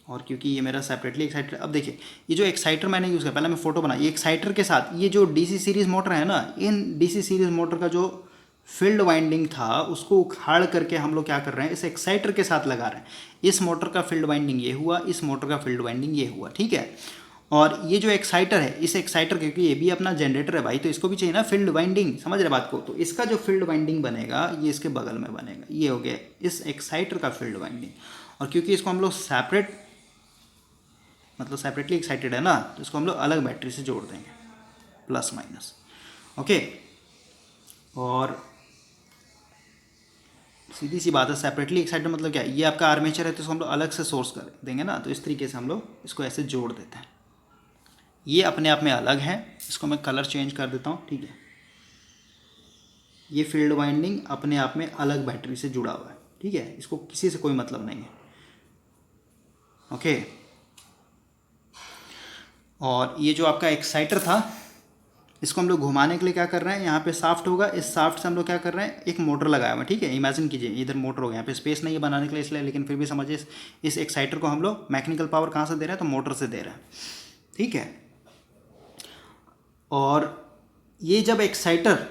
और क्योंकि ये मेरा सेपरेटली एक्साइटर। अब देखिए ये जो एक्साइटर मैंने यूज़ किया, पहले मैं फोटो बना, ये एक्साइटर के साथ ये जो DC सीरीज़ मोटर है ना, इन DC सीरीज़ मोटर का जो फील्ड वाइंडिंग था उसको उखाड़ करके हम लोग क्या कर रहे हैं, इस एक्साइटर के साथ लगा रहे हैं। इस मोटर का फील्ड वाइंडिंग ये हुआ, इस मोटर का फील्ड वाइंडिंग ये हुआ, ठीक है। और ये जो एक्साइटर है, इस एक्साइटर क्योंकि ये भी अपना जनरेटर है भाई, तो इसको भी चाहिए ना फील्ड वाइंडिंग, समझ रहे बात को। तो इसका जो फील्ड वाइंडिंग बनेगा ये इसके बगल में बनेगा, ये हो गया इस एक्साइटर का फील्ड वाइंडिंग। और क्योंकि इसको हम लोग सेपरेट मतलब सेपरेटली एक्साइटेड है ना, तो इसको हम लोग अलग बैटरी से जोड़ देंगे, प्लस माइनस। ओके, और सीधी सी बात है, सेपरेटली एक्साइटेड मतलब क्या है, ये आपका आर्मेचर है तो इसको हम लोग अलग से सोर्स कर देंगे ना, तो इस तरीके से हम लोग इसको ऐसे जोड़ देते हैं। ये अपने आप में अलग है, इसको मैं कलर चेंज कर देता हूँ, ठीक है। ये फील्ड वाइंडिंग अपने आप में अलग बैटरी से जुड़ा हुआ है, ठीक है, इसको किसी से कोई मतलब नहीं है। ओके, और ये जो आपका एक्साइटर था इसको हम लोग घुमाने के लिए क्या कर रहे हैं, यहाँ पे साफ्ट होगा, इस साफ्ट से हम लोग क्या कर रहे हैं, एक मोटर लगाया हुआ है, ठीक है। इमेजिन कीजिए इधर मोटर हो गया, यहाँ पे स्पेस नहीं है बनाने के लिए इसलिए, लेकिन फिर भी समझिए इस एक्साइटर को हम लोग मैकेनिकल पावर कहाँ से दे रहे हैं, तो मोटर से दे रहे हैं, ठीक है। और ये जब एक्साइटर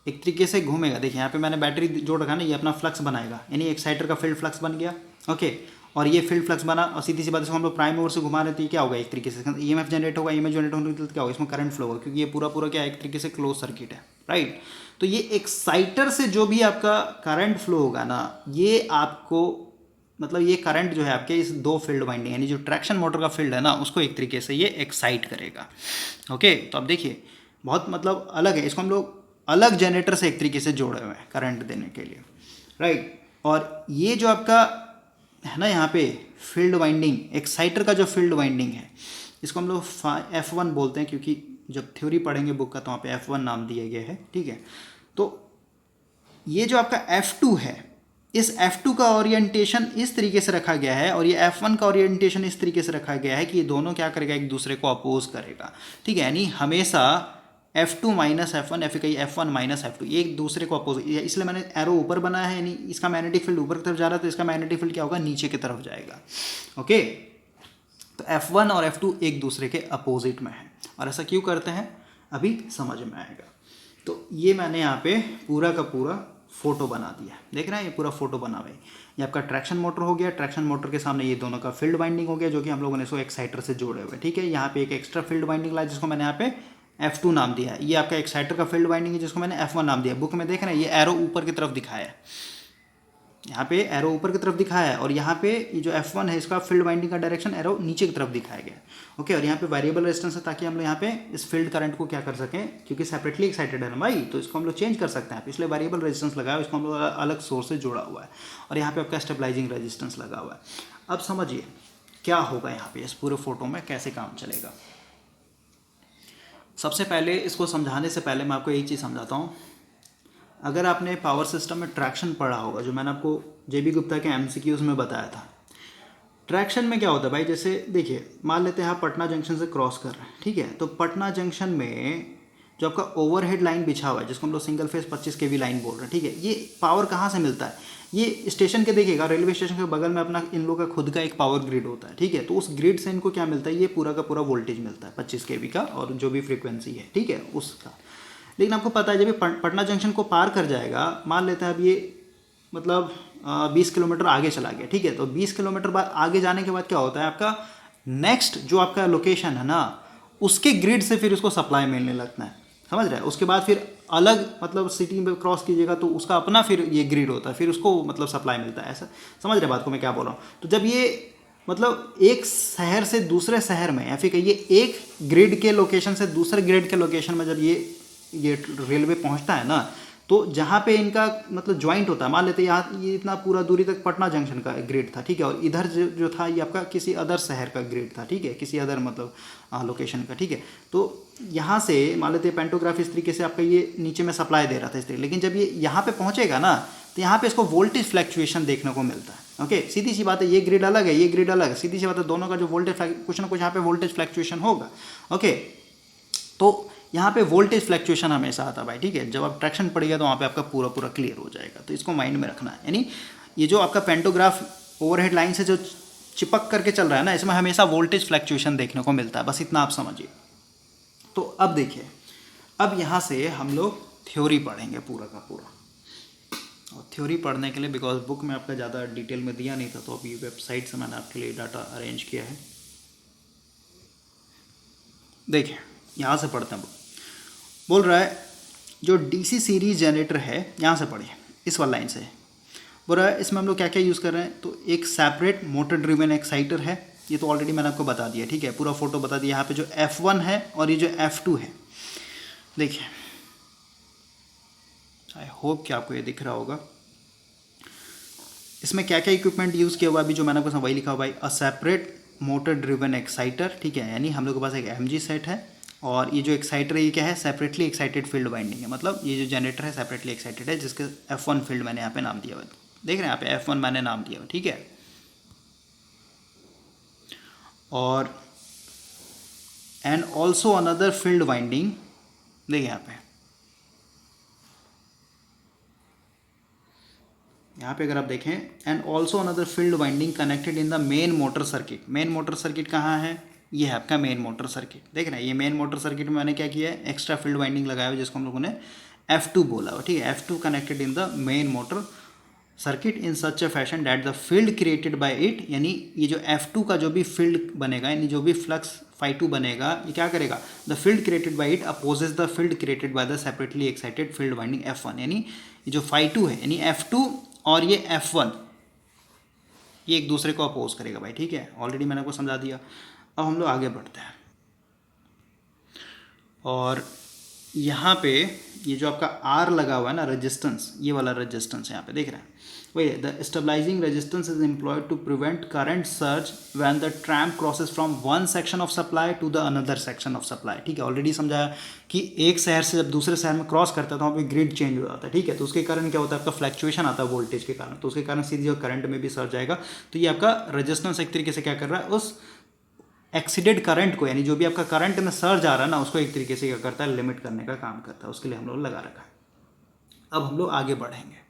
एक तरीके से घूमेगा, देखिए यहाँ पे मैंने बैटरी जोड़ रखा ना, ये अपना फ्लक्स बनाएगा, यानी एक्साइटर का फील्ड फ्लक्स बन गया। ओके, और ये फील्ड फ्लक्स बना, और सीधी सी बात, इसको हम लोग प्राइम मूवर से घुमा रहे थे, क्या होगा, एक तरीके से EMF जनरेट होगा, EMF जनरेट होने के लिए क्या होगा, इसमें करंट फ्लो होगा, क्योंकि ये पूरा पूरा क्या एक तरीके से क्लोज सर्किट है, राइट। तो ये एक्साइटर से जो भी आपका करंट फ्लो होगा ना, ये आपको मतलब ये करंट जो है आपके इस दो फील्ड वाइंडिंग यानी जो ट्रैक्शन मोटर का फील्ड है ना, उसको एक तरीके से ये एक्साइट करेगा। ओके, तो अब देखिए बहुत मतलब अलग है, इसको हम लोग अलग जनरेटर से एक तरीके से जोड़े हुए हैं करंट देने के लिए, राइट। और ये जो आपका है ना यहाँ पे फील्ड वाइंडिंग, एक्साइटर का जो फील्ड वाइंडिंग है, इसको हम लोग F1 बोलते हैं, क्योंकि जब थ्योरी पढ़ेंगे बुक का तो वहाँ पे F1 नाम दिया गया है, ठीक है। तो ये जो आपका F2 है, इस F2 का ओरिएंटेशन इस तरीके से रखा गया है, और ये F1 का ओरिएंटेशन इस तरीके से रखा गया है कि ये दोनों क्या करेगा, एक दूसरे को अपोज करेगा, ठीक है। यानी हमेशा F2 minus F1 F1 minus F2 ये एक दूसरे को अपोज, इसलिए मैंने एरो ऊपर बनाया है, यानी इसका मैग्नेटिक फील्ड ऊपर की तरफ जा रहा है तो इसका मैग्नेटिक फील्ड क्या होगा, नीचे की तरफ जाएगा। ओके, तो F1 और F2 एक दूसरे के अपोजिट में है, और ऐसा क्यों करते हैं अभी समझ में आएगा। तो ये मैंने यहाँ पे पूरा का पूरा फोटो बना दिया, देख रहे हैं, ये पूरा फोटो बना हुआ है। ये आपका ट्रैक्शन मोटर हो गया, ट्रैक्शन मोटर के सामने ये दोनों का फील्ड वाइंडिंग हो गया, जो कि हम लोगों ने इसको एक्साइटर से जोड़े हुए, ठीक है। यहाँ पे एक एक्स्ट्रा फील्ड वाइंडिंग लाया जिसको मैंने यहाँ पे F2 नाम दिया है। ये आपका एक्साइटर का फील्ड वाइंडिंग है जिसको मैंने F1 नाम दिया। बुक में देख रहे हैं ये एरो ऊपर की तरफ दिखाया है, यहाँ पे एरो ऊपर की तरफ दिखाया है, और यहाँ पे ये जो F1 है इसका फील्ड वाइंडिंग का डायरेक्शन एरो नीचे की तरफ दिखाया गया। ओके, और यहाँ पे वेरिएबल रेजिस्टेंस है ताकि हम लोग यहाँ पे इस फील्ड करंट को क्या कर सकें, क्योंकि सेपरेटली एक्साइटेड है ना भाई, तो इसको हम लोग चेंज कर सकते हैं, इसलिए वेरिएबल रेजिस्टेंस लगाया, इसको हम लोग अलग सोर्स से जोड़ा हुआ है, और यहाँ पे आपका स्टेबलाइजिंग रेजिस्टेंस लगा हुआ है। अब समझिए क्या होगा यहाँ पे इस पूरे फोटो में कैसे काम चलेगा। सबसे पहले इसको समझाने से पहले मैं आपको एक चीज़ समझाता हूँ। अगर आपने पावर सिस्टम में ट्रैक्शन पढ़ा होगा, जो मैंने आपको JB गुप्ता के MCQs में बताया था, ट्रैक्शन में क्या होता है भाई, जैसे देखिए मान लेते हैं आप पटना जंक्शन से क्रॉस कर रहे हैं, ठीक है। तो पटना जंक्शन में जो आपका ओवरहेड लाइन बिछा हुआ है, जिसको हम लोग सिंगल फेस 25 kV लाइन बोल रहे हैं, ठीक है। ये पावर कहाँ से मिलता है, ये स्टेशन के देखिएगा, रेलवे स्टेशन के बगल में अपना इन लोगों का खुद का एक पावर ग्रिड होता है, ठीक है। तो उस ग्रिड से इनको क्या मिलता है, ये पूरा का पूरा वोल्टेज मिलता है 25 kV का, और जो भी फ्रीक्वेंसी है, ठीक है, उसका। लेकिन आपको पता है जब ये पटना जंक्शन को पार कर जाएगा, मान लेते हैं अब ये मतलब 20 किलोमीटर आगे चला गया, ठीक है। तो 20 किलोमीटर बाद आगे जाने के बाद क्या होता है, आपका नेक्स्ट जो आपका लोकेशन है ना, उसके ग्रिड से फिर उसको सप्लाई मिलने लगता है, समझ रहे हैं। उसके बाद फिर अलग मतलब सिटी में क्रॉस कीजिएगा तो उसका अपना फिर ये ग्रिड होता है, फिर उसको मतलब सप्लाई मिलता है, ऐसा समझ रहे बात को मैं क्या बोल रहा हूँ। तो जब ये मतलब एक शहर से दूसरे शहर में, या फिर कहिए एक ग्रिड के लोकेशन से दूसरे ग्रिड के लोकेशन में जब ये रेलवे पहुंचता है ना, तो जहाँ पे इनका मतलब ज्वाइंट होता है, मान लेते हैं यहाँ ये इतना पूरा दूरी तक पटना जंक्शन का ग्रिड था, ठीक है, और इधर जो था ये आपका किसी अदर शहर का ग्रिड था, ठीक है, किसी अदर मतलब लोकेशन का, ठीक है। तो यहाँ से मान लेते हैं पेंटोग्राफ इस तरीके से आपका ये नीचे में सप्लाई दे रहा था इस तरीके, लेकिन जब ये यहाँ पे पहुँचेगा ना, तो यहाँ पे इसको वोल्टेज फ्लैक्चुएशन देखने को मिलता है। ओके, सीधी सी बात है, ये ग्रिड अलग है, ये ग्रिड अलग है, सीधी सी बात है, दोनों का जो वोल्टेज कुछ ना कुछ यहाँ पे वोल्टेज फ्लैक्चुएशन होगा। ओके, तो यहाँ पे वोल्टेज फ्लैक्चुएशन हमेशा आता है भाई, ठीक है। जब आप ट्रैक्शन पड़ेगा तो वहाँ पे आपका पूरा पूरा क्लियर हो जाएगा, तो इसको माइंड में रखना है। यानी ये जो आपका पेंटोग्राफ ओवरहेड लाइन से जो चिपक करके चल रहा है ना, इसमें हमेशा वोल्टेज फ्लैक्चुएशन देखने को मिलता है, बस इतना आप समझिए। तो अब देखिए, अब यहाँ से हम लोग थ्योरी पढ़ेंगे पूरा का पूरा, और थ्योरी पढ़ने के लिए बिकॉज बुक में आपका ज़्यादा डिटेल में दिया नहीं था, तो अभी वेबसाइट से मैंने आपके लिए डाटा अरेंज किया है। देखिए यहाँ से पढ़ते हैं, बोल रहा है जो डीसी सीरीज जनरेटर है, यहाँ से पढ़िए इस वाला लाइन से, बोल रहा है इसमें हम लोग क्या क्या यूज़ कर रहे हैं। तो एक सेपरेट मोटर ड्रिवन एक्साइटर है, ये तो ऑलरेडी मैंने आपको बता दिया, ठीक है, पूरा फोटो बता दिया। यहाँ पे जो F1 है और ये जो F2 है, देखिए आई होप कि आपको ये दिख रहा होगा। इसमें क्या क्या इक्विपमेंट यूज़ किया हुआ अभी जो मैंने आपको वही लिखा हुआ भाई, a separate motor driven exciter, ठीक है, यानी हम लोग के पास एक MG सेट है, और ये जो एक्साइटर है ये क्या है, सेपरेटली एक्साइटेड फील्ड वाइंडिंग है, मतलब ये जो जनरेटर है सेपरेटली एक्साइटेड है, जिसके F1 फील्ड मैंने यहाँ पे नाम दिया हुआ है, देख रहे हैं यहाँ पे F1 मैंने नाम दिया हुआ, ठीक है। और and also another field winding, देखिए यहाँ पे अगर आप देखें, and also another field winding connected in the main motor circuit. Main motor circuit कहाँ है, ये है आपका मेन मोटर सर्किट, देख रहे हैं। ये मेन मोटर सर्किट में मैंने क्या किया है, एक्स्ट्रा फील्ड वाइंडिंग लगाया हुआ, जिसको हम लोगों ने F2 बोला हुआ, ठीक है। F2 connected in the main motor circuit in such a fashion that the field created by it, यानी ये जो F2 का जो भी फील्ड बनेगा, यानी जो भी फ्लक्स φ2 बनेगा, ये क्या करेगा, the field created by it opposes the field created by the separately excited field winding F1, यानी ये जो φ2 है, यानी F2 और ये F1 ये एक दूसरे को अपोज करेगा भाई, ठीक है, ऑलरेडी मैंने आपको समझा दिया। अब हम लोग आगे बढ़ते हैं, और यहाँ पे ये जो आपका R लगा हुआ है ना, रेजिस्टेंस, ये वाला रेजिस्टेंस यहाँ पे देख रहे हैं, वही the stabilising resistance is employed to prevent current surge when the tram crosses from one section of supply to the another section of supply, ठीक है। ऑलरेडी समझाया कि एक शहर से जब दूसरे शहर में क्रॉस करता है तो वहाँ पे ग्रिड चेंज हो जाता है, ठीक है, तो उसके कारण क्या होता है, आपका फ्लैक्चुएशन आता है वोल्टेज के कारण, तो उसके कारण सीधी करंट में भी सर्ज आएगा। तो ये आपका रेजिस्टेंस एक तरीके से क्या कर रहा है, उस एक्सीडेड करंट को, यानी जो भी आपका करंट में सर्ज आ रहा है ना, उसको एक तरीके से क्या करता है, लिमिट करने का काम करता है, उसके लिए हम लोग लगा रखा है। अब हम लोग आगे बढ़ेंगे।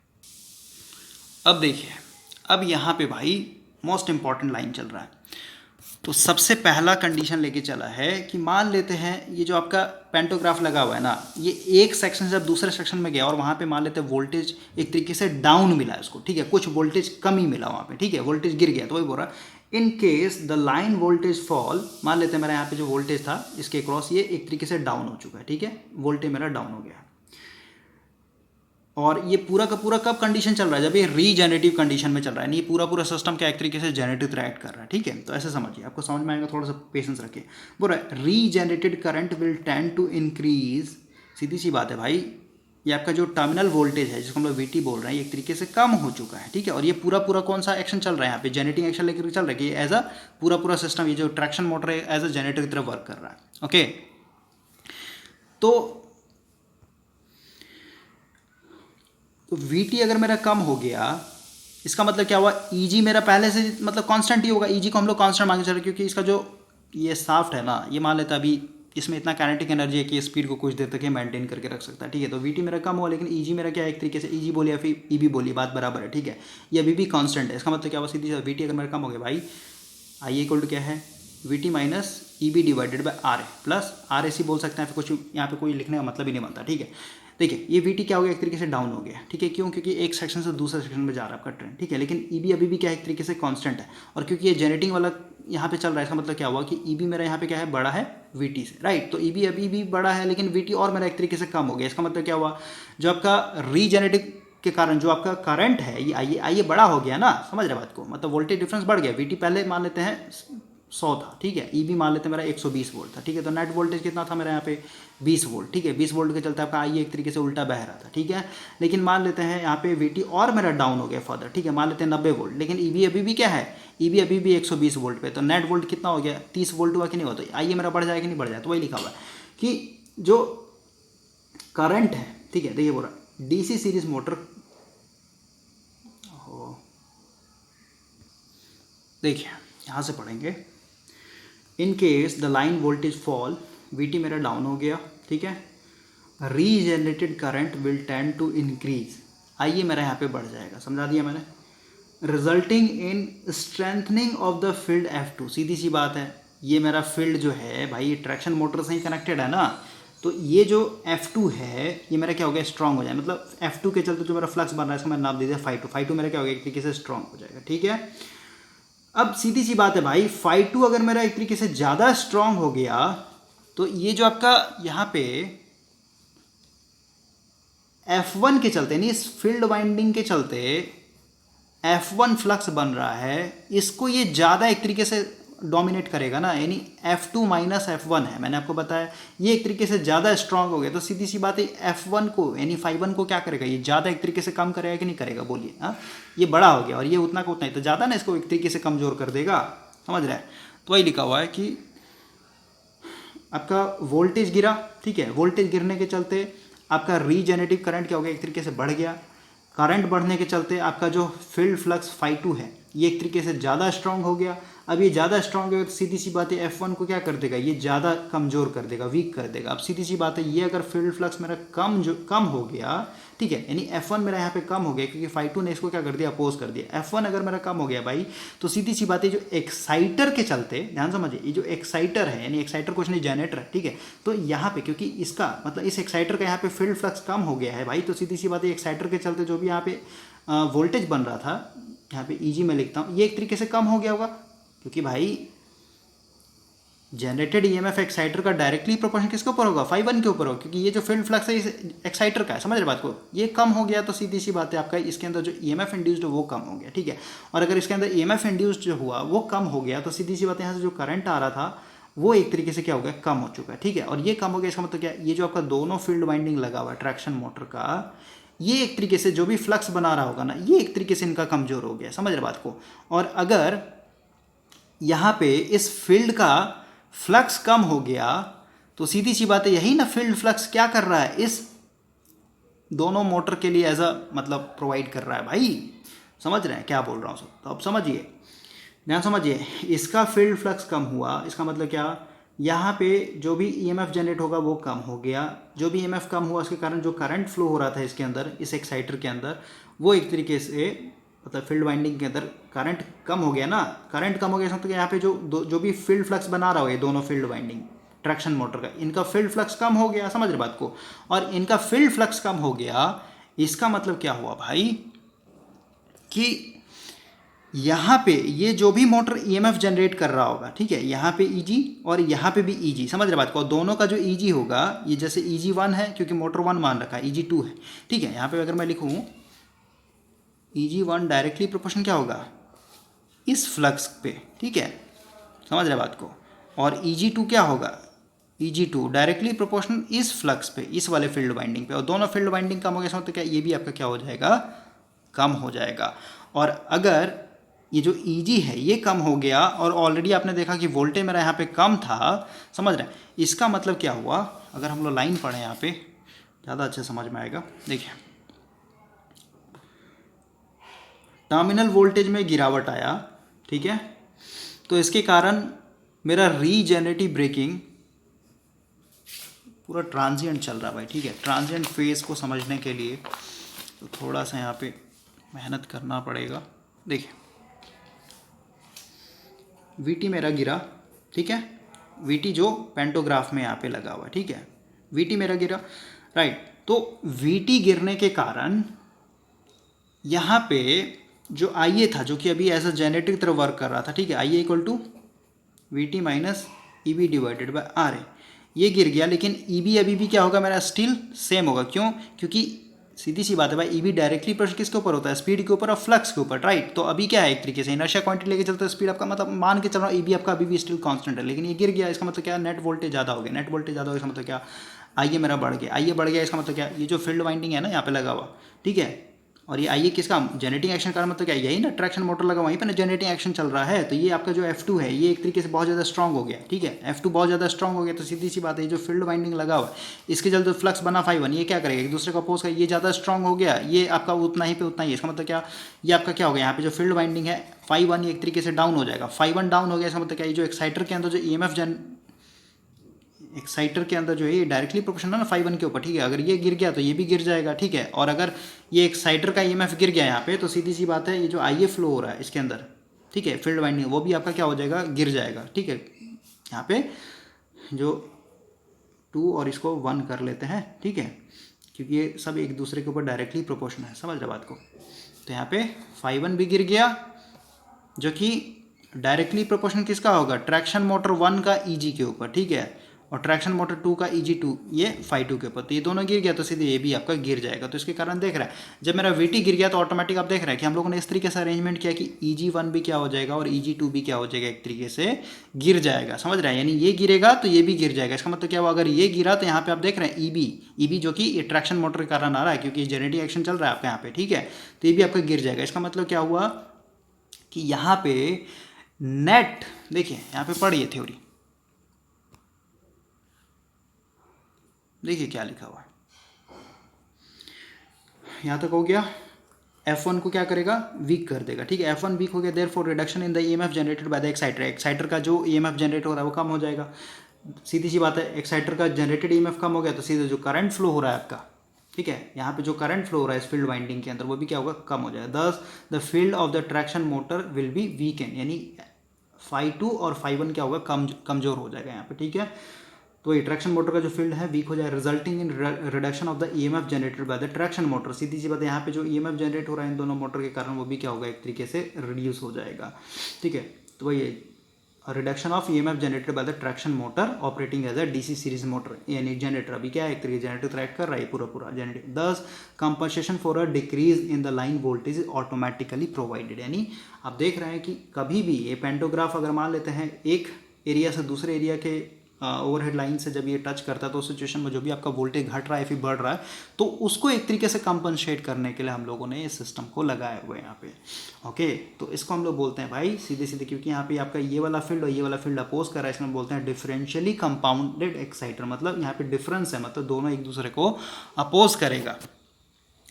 अब देखिए, अब यहाँ पे भाई मोस्ट इंपॉर्टेंट लाइन चल रहा है। तो सबसे पहला कंडीशन लेके चला है कि मान लेते हैं ये जो आपका पेंटोग्राफ लगा हुआ है ना, ये एक सेक्शन से जब दूसरे सेक्शन में गया और वहाँ पे मान लेते हैं वोल्टेज एक तरीके से डाउन मिला है उसको, ठीक है, कुछ वोल्टेज कम ही मिला वहाँ पे, ठीक है, वोल्टेज गिर गया। तो वही बोल रहा है इन case the line voltage fall, मान लेते हैं मेरा यहाँ पे जो वोल्टेज था इसके क्रॉस ये एक तरीके से डाउन हो चुका है, ठीक है, वोल्टेज मेरा डाउन हो गया। और ये पूरा का पूरा कब कंडीशन चल रहा है, जब ये रीजेनरेटिव कंडीशन में चल रहा है, नहीं पूरा पूरा सिस्टम क्या एक तरीके से जेनरेटिव रिएक्ट कर रहा है, ठीक है। तो ऐसे समझिए, आपको समझ में आएगा, थोड़ा सा पेशेंस रखिए। बोल रहा है regenerated current will tend to increase, सीधी सी बात है भाई, ये आपका जो टर्मिनल वोल्टेज है जिसको हम लोग VT बोल रहे हैं, ये एक तरीके से कम हो चुका है, ठीक है। और ये पूरा पूरा कौन सा एक्शन चल रहा है यहाँ पे, जेनरेटिंग एक्शन लेकर चल रहा है कि एज अ पूरा पूरा सिस्टम, ये जो ट्रैक्शन मोटर है एज अ जनरेटर की तरफ वर्क कर रहा है, ओके। तो VT अगर मेरा कम हो गया, इसका मतलब क्या हुआ, EG मेरा पहले से मतलब कांस्टेंट ही होगा, EG को हम लोग कांस्टेंट मान के चल रहे, क्योंकि इसका जो ये शाफ्ट है ना, ये मान लेता अभी इसमें इतना काइनेटिक एनर्जी है कि स्पीड को कुछ देर तक ये मेंटेन करके रख सकता है, ठीक है। तो VT मेरा कम हुआ, लेकिन EG मेरा क्या है, एक तरीके से EG बोलिए या फिर EB बोलिए, बात बराबर है, ठीक है, ये अभी भी कांस्टेंट है। इसका मतलब क्या हुआ, सीधी सी VT अगर मेरा कम हो गया भाई, I इक्वल टू क्या है, VT minus EB divided by RA plus RAC बोल सकते हैं, फिर कुछ यहाँ पे कोई लिखने का मतलब ही नहीं बनता, ठीक है। देखिए ये VT क्या हो गया, एक तरीके से डाउन हो गया, ठीक है, क्यों, क्योंकि एक सेक्शन से दूसरे सेक्शन में जा रहा है आपका ट्रेन, ठीक है। लेकिन EB अभी भी क्या है, एक तरीके से कांस्टेंट है, और क्योंकि ये जनरेटिंग वाला यहाँ पे चल रहा है, इसका मतलब क्या हुआ कि EB मेरा यहाँ पे क्या है, बड़ा है VT से, राइट। तो EB अभी भी बड़ा है, लेकिन VT और मेरा एक तरीके से कम हो गया। इसका मतलब क्या हुआ, जो आपका रीजेनरेटिव के कारण जो आपका करंट है ये आई ए बड़ा हो गया ना, समझ रहे बात को, मतलब वोल्टेज डिफरेंस बढ़ गया। वीटी पहले मान लेते हैं 100 था, ठीक है, ईबी मान लेते हैं मेरा 120 वोल्ट था, ठीक है, तो नेट वोल्टेज कितना था मेरा यहाँ पे 20 वोल्ट, ठीक है, 20 वोल्ट के चलते आपका आई एक तरीके से उल्टा बह रहा था, ठीक है। लेकिन मान लेते हैं यहाँ पे वीटी और मेरा डाउन हो गया फर्दर, ठीक है, मान लेते हैं 90 वोल्ट, लेकिन ईबी अभी भी क्या है, ईबी अभी भी 120 वोल्ट पे, तो नेट वोल्ट कितना हो गया 30 वोल्ट हुआ कि नहीं हुआ, तो आई मेरा बढ़ जाएगा कि नहीं बढ़ जाए, तो वही लिखा हुआ है कि जो करंट है, ठीक है, देखिए बोल रहा डीसी सीरीज मोटर, देखिए यहाँ से पढ़ेंगे, in case the line voltage fall, VT मेरा डाउन हो गया, ठीक है, regenerated current will tend to increase, IA मेरा यहाँ पे बढ़ जाएगा, समझा दिया मैंने, resulting in strengthening of the field F2, सीधी सी बात है, ये मेरा फील्ड जो है भाई ट्रैक्शन मोटर से ही कनेक्टेड है ना, तो ये जो F2 है ये मेरा क्या हो गया स्ट्रांग हो जाए, मतलब F2 के चलते जो मेरा फ्लक्स बन रहा है इसको मैंने नाम दे दिया φ2, φ2 मेरा क्या हो गया एक तरीके से स्ट्रांग हो जाएगा, ठीक है। अब सीधी सी बात है भाई, φ2 अगर मेरा एक तरीके से ज़्यादा स्ट्रांग हो गया तो ये जो आपका यहाँ पे F1 के चलते नहीं, इस फील्ड वाइंडिंग के चलते F1 फ्लक्स बन रहा है, इसको ये ज़्यादा एक तरीके से डोमिनेट करेगा ना, यानी F2 माइनस F1 है, मैंने आपको बताया ये एक तरीके से ज़्यादा स्ट्रांग हो गया, तो सीधी सी बात है F1 को यानी φ1 को क्या करेगा, ये ज़्यादा एक तरीके से कम करेगा कि नहीं करेगा, बोलिए। हाँ, ये बड़ा हो गया और ये उतना का उतना ही, तो ज़्यादा ना इसको एक तरीके से कमज़ोर कर देगा, समझ रहे हैं। तो वही लिखा हुआ है कि आपका वोल्टेज गिरा, ठीक है, वोल्टेज गिरने के चलते आपका रीजेनरेटिव करंट क्या हो गया एक तरीके से बढ़ गया, करंट बढ़ने के चलते आपका जो फील्ड फ्लक्स φ2 है ये एक तरीके से ज़्यादा स्ट्रांग हो गया। अब ये ज़्यादा स्ट्रांग हो गया तो सीधी सी बात है F1 को क्या कर देगा, ये ज़्यादा कमज़ोर कर देगा, वीक कर देगा। अब सीधी सी बात है ये अगर फील्ड फ्लक्स मेरा कम हो गया, ठीक है, यानी F1 मेरा यहाँ पे कम हो गया क्योंकि φ2 ने इसको क्या कर दिया, अपोज कर दिया। F1 अगर मेरा कम हो गया भाई तो सीधी सी बात है जो एक्साइटर के चलते, ध्यान समझिए, ये जो एक्साइटर है यानी एक्साइटर कुछ नहीं जनरेटर है, ठीक है, तो यहाँ पे क्योंकि इसका मतलब इस एक्साइटर का यहाँ पे फील्ड फ्लक्स कम हो गया है भाई, तो सीधी सी बात है एक्साइटर के चलते जो भी यहाँ पे वोल्टेज बन रहा था, यहाँ पे ईजी में लिखता हूँ, ये एक तरीके से कम हो गया होगा क्योंकि भाई जनरेटेड ईएमएफ एक्साइटर का डायरेक्टली प्रोपोर्शन किसके ऊपर होगा, φ1 के ऊपर होगा, क्योंकि ये जो फील्ड फ्लक्स है इस एक्साइटर का है, समझ रहे बात को, ये कम हो गया तो सीधी सी बात है आपका इसके अंदर जो ईएमएफ इंड्यूस्ड वो कम हो गया, ठीक है। और अगर इसके अंदर ईएमएफ इंड्यूस्ड जो हुआ वो कम हो गया तो सीधी सी बात है यहाँ से जो करंट आ रहा था वो एक तरीके से क्या हो गया, कम हो चुका है, ठीक है। और ये कम हो गया इसका मतलब क्या, ये जो आपका दोनों फील्ड वाइंडिंग लगा हुआ है ट्रैक्शन मोटर का, ये एक तरीके से जो भी फ्लक्स बना रहा होगा ना ये एक तरीके से इनका कमज़ोर हो गया, समझ रहे बात को। और अगर यहाँ पे इस फील्ड का फ्लक्स कम हो गया तो सीधी सी बात है यही ना, फील्ड फ्लक्स क्या कर रहा है, इस दोनों मोटर के लिए एज अ मतलब प्रोवाइड कर रहा है भाई, समझ रहे हैं क्या बोल रहा हूँ सब। तो अब समझिए, ध्यान समझिए, इसका फील्ड फ्लक्स कम हुआ इसका मतलब क्या, यहाँ पे जो भी ईएमएफ जनरेट होगा वो कम हो गया, जो भी ईएमएफ कम हुआ उसके कारण जो करंट फ्लो हो रहा था इसके अंदर इस एक्साइटर के अंदर वो एक तरीके से मतलब फील्ड वाइंडिंग के अंदर करंट कम हो गया ना, करंट कम हो गया मतलब यहाँ पे जो भी फील्ड फ्लक्स बना रहा हो ये दोनों फील्ड वाइंडिंग ट्रैक्शन मोटर का, इनका फील्ड फ्लक्स कम हो गया, समझ रहे बात को। और इनका फील्ड फ्लक्स कम हो गया इसका मतलब क्या हुआ भाई कि यहाँ पे ये जो भी मोटर ईएमएफ जनरेट कर रहा होगा, ठीक है, यहाँ पे ईजी और यहाँ पे भी ईजी, समझ रहे बात को, दोनों का जो ईजी होगा ये जैसे ईजी1 है क्योंकि मोटर 1 मान रखा है, ईजी2 है, ठीक है, यहाँ पे अगर मैं लिखूँ ईजी1 डायरेक्टली प्रोपोर्शनल क्या होगा इस फ्लक्स पे, ठीक है, समझ रहे बात को, और ईजी2 क्या होगा, ईजी2 डायरेक्टली प्रोपोर्शनल इस फ्लक्स पे, इस वाले फील्ड वाइंडिंग पे, और दोनों फील्ड वाइंडिंग कम हो गया तो क्या ये भी आपका क्या हो जाएगा, कम हो जाएगा। और अगर ये जो ईजी है ये कम हो गया और ऑलरेडी आपने देखा कि वोल्टेज मेरा यहाँ पे कम था, समझ रहे हैं, इसका मतलब क्या हुआ, अगर हम लोग लाइन पढ़ें यहाँ पे ज़्यादा अच्छे समझ में आएगा। देखिए टर्मिनल वोल्टेज में गिरावट आया, ठीक है, तो इसके कारण मेरा रीजेनरेटिव ब्रेकिंग पूरा ट्रांजिएंट चल रहा है भाई, ठीक है, ट्रांजिएंट फेज को समझने के लिए तो थोड़ा सा यहाँ पे मेहनत करना पड़ेगा। देखिए वीटी मेरा गिरा, ठीक है, वीटी जो पेंटोग्राफ में यहाँ पे लगा हुआ है, ठीक है, वीटी मेरा गिरा, राइट, तो वीटी गिरने के कारण यहाँ पे जो आईए था जो कि अभी एज अ जनरेटर की तरह वर्क कर रहा था, ठीक है, IA equal to VT minus EB divided by R A, ये गिर गया, लेकिन ईबी अभी भी क्या होगा मेरा स्टिल सेम होगा, क्यों, क्योंकि सीधी सी बात है भाई, ईबी डायरेक्टली प्रश्न किसके ऊपर होता है, स्पीड के ऊपर और फ्लक्स के ऊपर, राइट। तो अभी क्या है, एक तरीके से इनर्शिया क्वांटिटी लेके चलते हैं, स्पीड आपका मतलब मान के चल रहा हूँ ईबी आपका अभी भी स्टिल कांस्टेंट है, लेकिन ये गिर गया, इसका मतलब क्या, नेट वोल्टेज ज़्यादा हो गया, नेट वोल्टेज ज़्यादा हो गया, इसका मतलब क्या, आइए मेरा बढ़ गया, आइए बढ़ गया, इसका मतलब क्या, ये जो फील्ड वाइंडिंग है ना यहाँ पे लगा हुआ, ठीक है, और ये आइए किसका, जनरेटिंग एक्शन का मतलब क्या, यही ना, ट्रैक्शन मोटर लगा वहीं पे ना जनरेटिंग एक्शन चल रहा है, तो ये आपका जो F2 है ये एक तरीके से बहुत ज़्यादा स्ट्रॉन्ग हो गया, ठीक है, F2 बहुत ज़्यादा स्ट्रॉन्ग हो गया, तो सीधी सी बात है, ये जो फील्ड वाइंडिंग लगा हुआ है इसके चलते फ्लक्स बना ∅1, ये क्या करेगा, एक दूसरे को अपोज कर, ये ज़्यादा स्ट्रॉन्ग हो गया, ये आपका उतना ही पे उतना ही, इसका मतलब क्या, ये आपका क्या हो गया, यहाँ पे जो फील्ड वाइंडिंग है ∅1 ये एक तरीके से डाउन हो जाएगा, ∅1 डाउन हो गया, इसका मतलब क्या, ये जो एक्साइटर के अंदर जो EMF एक्साइटर के अंदर जो है ये डायरेक्टली प्रोपोर्शनल है ना ∅1 के ऊपर, ठीक है, अगर ये गिर गया तो ये भी गिर जाएगा, ठीक है, और अगर ये एक्साइटर का EMF गिर गया यहाँ पे, तो सीधी सी बात है, ये जो IA फ्लो हो रहा है इसके अंदर, ठीक है, फील्ड वाइंडिंग, वो भी आपका क्या हो जाएगा, गिर जाएगा, ठीक है। यहाँ पे जो 2 और इसको 1 कर लेते हैं, ठीक है, क्योंकि ये सब एक दूसरे के ऊपर डायरेक्टली प्रोपोर्शनल है, समझ रहे बात को। तो यहाँ पे ∅1 भी गिर गया, जो कि डायरेक्टली प्रोपोर्शनल किसका होगा, ट्रैक्शन मोटर 1 का EG के ऊपर, ठीक है, और ट्रैक्शन मोटर 2 का EG2 ये ∅2 के ऊपर, तो ये दोनों गिर गया तो सीधे ये भी आपका गिर जाएगा। तो इसके कारण देख रहा है, जब मेरा VT गिर गया तो ऑटोमेटिक आप देख रहे हैं कि हम लोगों ने इस तरीके से अरेंजमेंट किया कि EG1 भी क्या हो जाएगा और EG2 भी क्या हो जाएगा, एक तरीके से गिर जाएगा, समझ रहे हैं, यानी ये गिरेगा तो ये भी गिर जाएगा। इसका मतलब क्या हुआ, अगर ये गिरा तो यहाँ पे आप देख रहे हैं EB जो कि ट्रैक्शन मोटर के कारण आ रहा है, क्योंकि जनरेटिंग एक्शन चल रहा है आपका यहाँ पे, ठीक है, तो ये भी आपका गिर जाएगा। इसका मतलब क्या हुआ कि यहाँ पे नेट, देखिए यहाँ पे पढ़िए थ्योरी, देखिए क्या लिखा हुआ है, यहाँ तक हो गया। F1 को क्या करेगा, वीक कर देगा, ठीक है, F1 वीक हो गया, therefore reduction in the EMF generated by the exciter, exciter का जो EMF जनरेट हो रहा है वो कम हो जाएगा, सीधी सी बात है, एक्साइटर का जनरेटेड EMF कम हो गया तो सीधे जो करंट फ्लो हो रहा है आपका, ठीक है, यहाँ पे जो करंट फ्लो हो रहा है इस फील्ड वाइंडिंग के अंदर वो भी क्या होगा, कम हो जाएगा, दस the field of the traction motor will be weaken, यानी ∅2 और ∅1 क्या होगा, कमजोर हो जाएगा यहाँ पे, ठीक है। तो ये ट्रैक्शन मोटर का जो फील्ड है वीक हो जाए, resulting in reduction of the EMF generated by the traction motor, सीधी सी बात है, यहाँ पे जो EMF जनरेट हो रहा है इन दोनों मोटर के कारण वो भी क्या होगा, एक तरीके से रिड्यूस हो जाएगा, ठीक है। तो वही reduction of EMF generated by the traction motor operating as a DC series motor, यानी जनरेटर अभी क्या है, एक तरीके जनरेटर ट्रैक कर रहा है पूरा जनरेटर, दस compensation for a decrease in the line voltage automatically provided, यानी आप देख रहे हैं कि कभी भी ये पेंटोग्राफ अगर मान लेते हैं एक एरिया से दूसरे एरिया के ओवरहेड लाइन से जब ये टच करता है तो उस सिचुएशन में जो भी आपका वोल्टेज घट रहा है फिर बढ़ रहा है, तो उसको एक तरीके से कंपनसेट करने के लिए हम लोगों ने इस सिस्टम को लगाए हुए हैं यहाँ पे, ओके। तो इसको हम लोग बोलते हैं भाई सीधे क्योंकि यहाँ पे आपका ये वाला फील्ड और ये वाला फील्ड अपोज कर रहा है, इसमें बोलते हैं डिफरेंशियली कंपाउंडेड एक्साइटर, मतलब यहाँ पे डिफरेंस है, मतलब दोनों एक दूसरे को अपोज करेगा,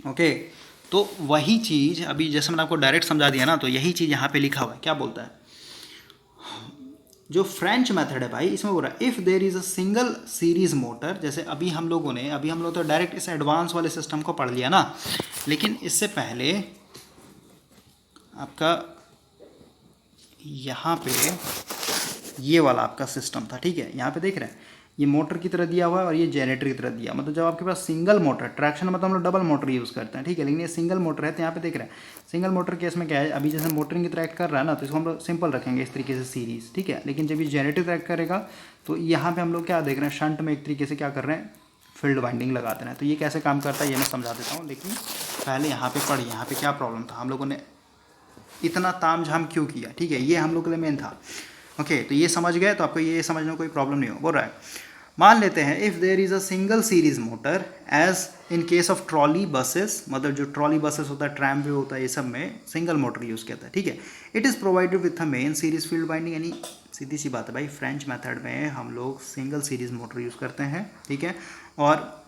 ओके। तो वही चीज़ अभी जैसे मैंने आपको डायरेक्ट समझा दिया ना, तो यही चीज़ यहाँ पे लिखा हुआ है, क्या बोलता है, जो फ्रेंच मेथड है भाई इसमें बोल रहा है if there is a single series motor, जैसे अभी हम लोग तो डायरेक्ट इस एडवांस वाले सिस्टम को पढ़ लिया ना, लेकिन इससे पहले आपका यहाँ पे ये वाला आपका सिस्टम था, ठीक है, यहाँ पे देख रहे हैं ये मोटर की तरह दिया हुआ है और ये जनरेटर की तरह दिया, मतलब जब आपके पास सिंगल मोटर, ट्रैक्शन मतलब हम लोग डबल मोटर यूज़ करते हैं, ठीक है, लेकिन ये सिंगल मोटर है, तो यहाँ पे देख रहे हैं सिंगल मोटर केस में क्या है, अभी जैसे मोटरिंग की ट्रैक कर रहा है ना, तो इसको हम लोग सिंपल रखेंगे इस तरीके से सीरीज, ठीक है, लेकिन जब ये जनरेटर ट्रैक करेगा तो यहाँ पे हम लोग क्या देख रहे हैं, शंट में एक तरीके से क्या कर रहे हैं, फील्ड वाइंडिंग लगाते हैं। तो ये कैसे काम करता है ये मैं समझा देता हूँ, लेकिन पहले यहाँ पे पढ़िए, यहाँ पे क्या प्रॉब्लम था, हम लोगों ने इतना ताम झाम क्यों किया, ठीक है, ये हम लोग के लिए मेन था, ओके। तो ये समझ गए तो आपको ये समझने में कोई प्रॉब्लम नहीं हो। बोल रहा है मान लेते हैं if there is a single series motor as in case of trolley buses, मतलब जो ट्रॉली बसेस होता है, ट्रैम भी होता है, ये सब में सिंगल मोटर यूज़ किया था, ठीक है। It is provided with a main series field winding, यानी सीधी सी बात है भाई, फ्रेंच मेथड में हम लोग सिंगल सीरीज मोटर यूज़ करते हैं, ठीक है। और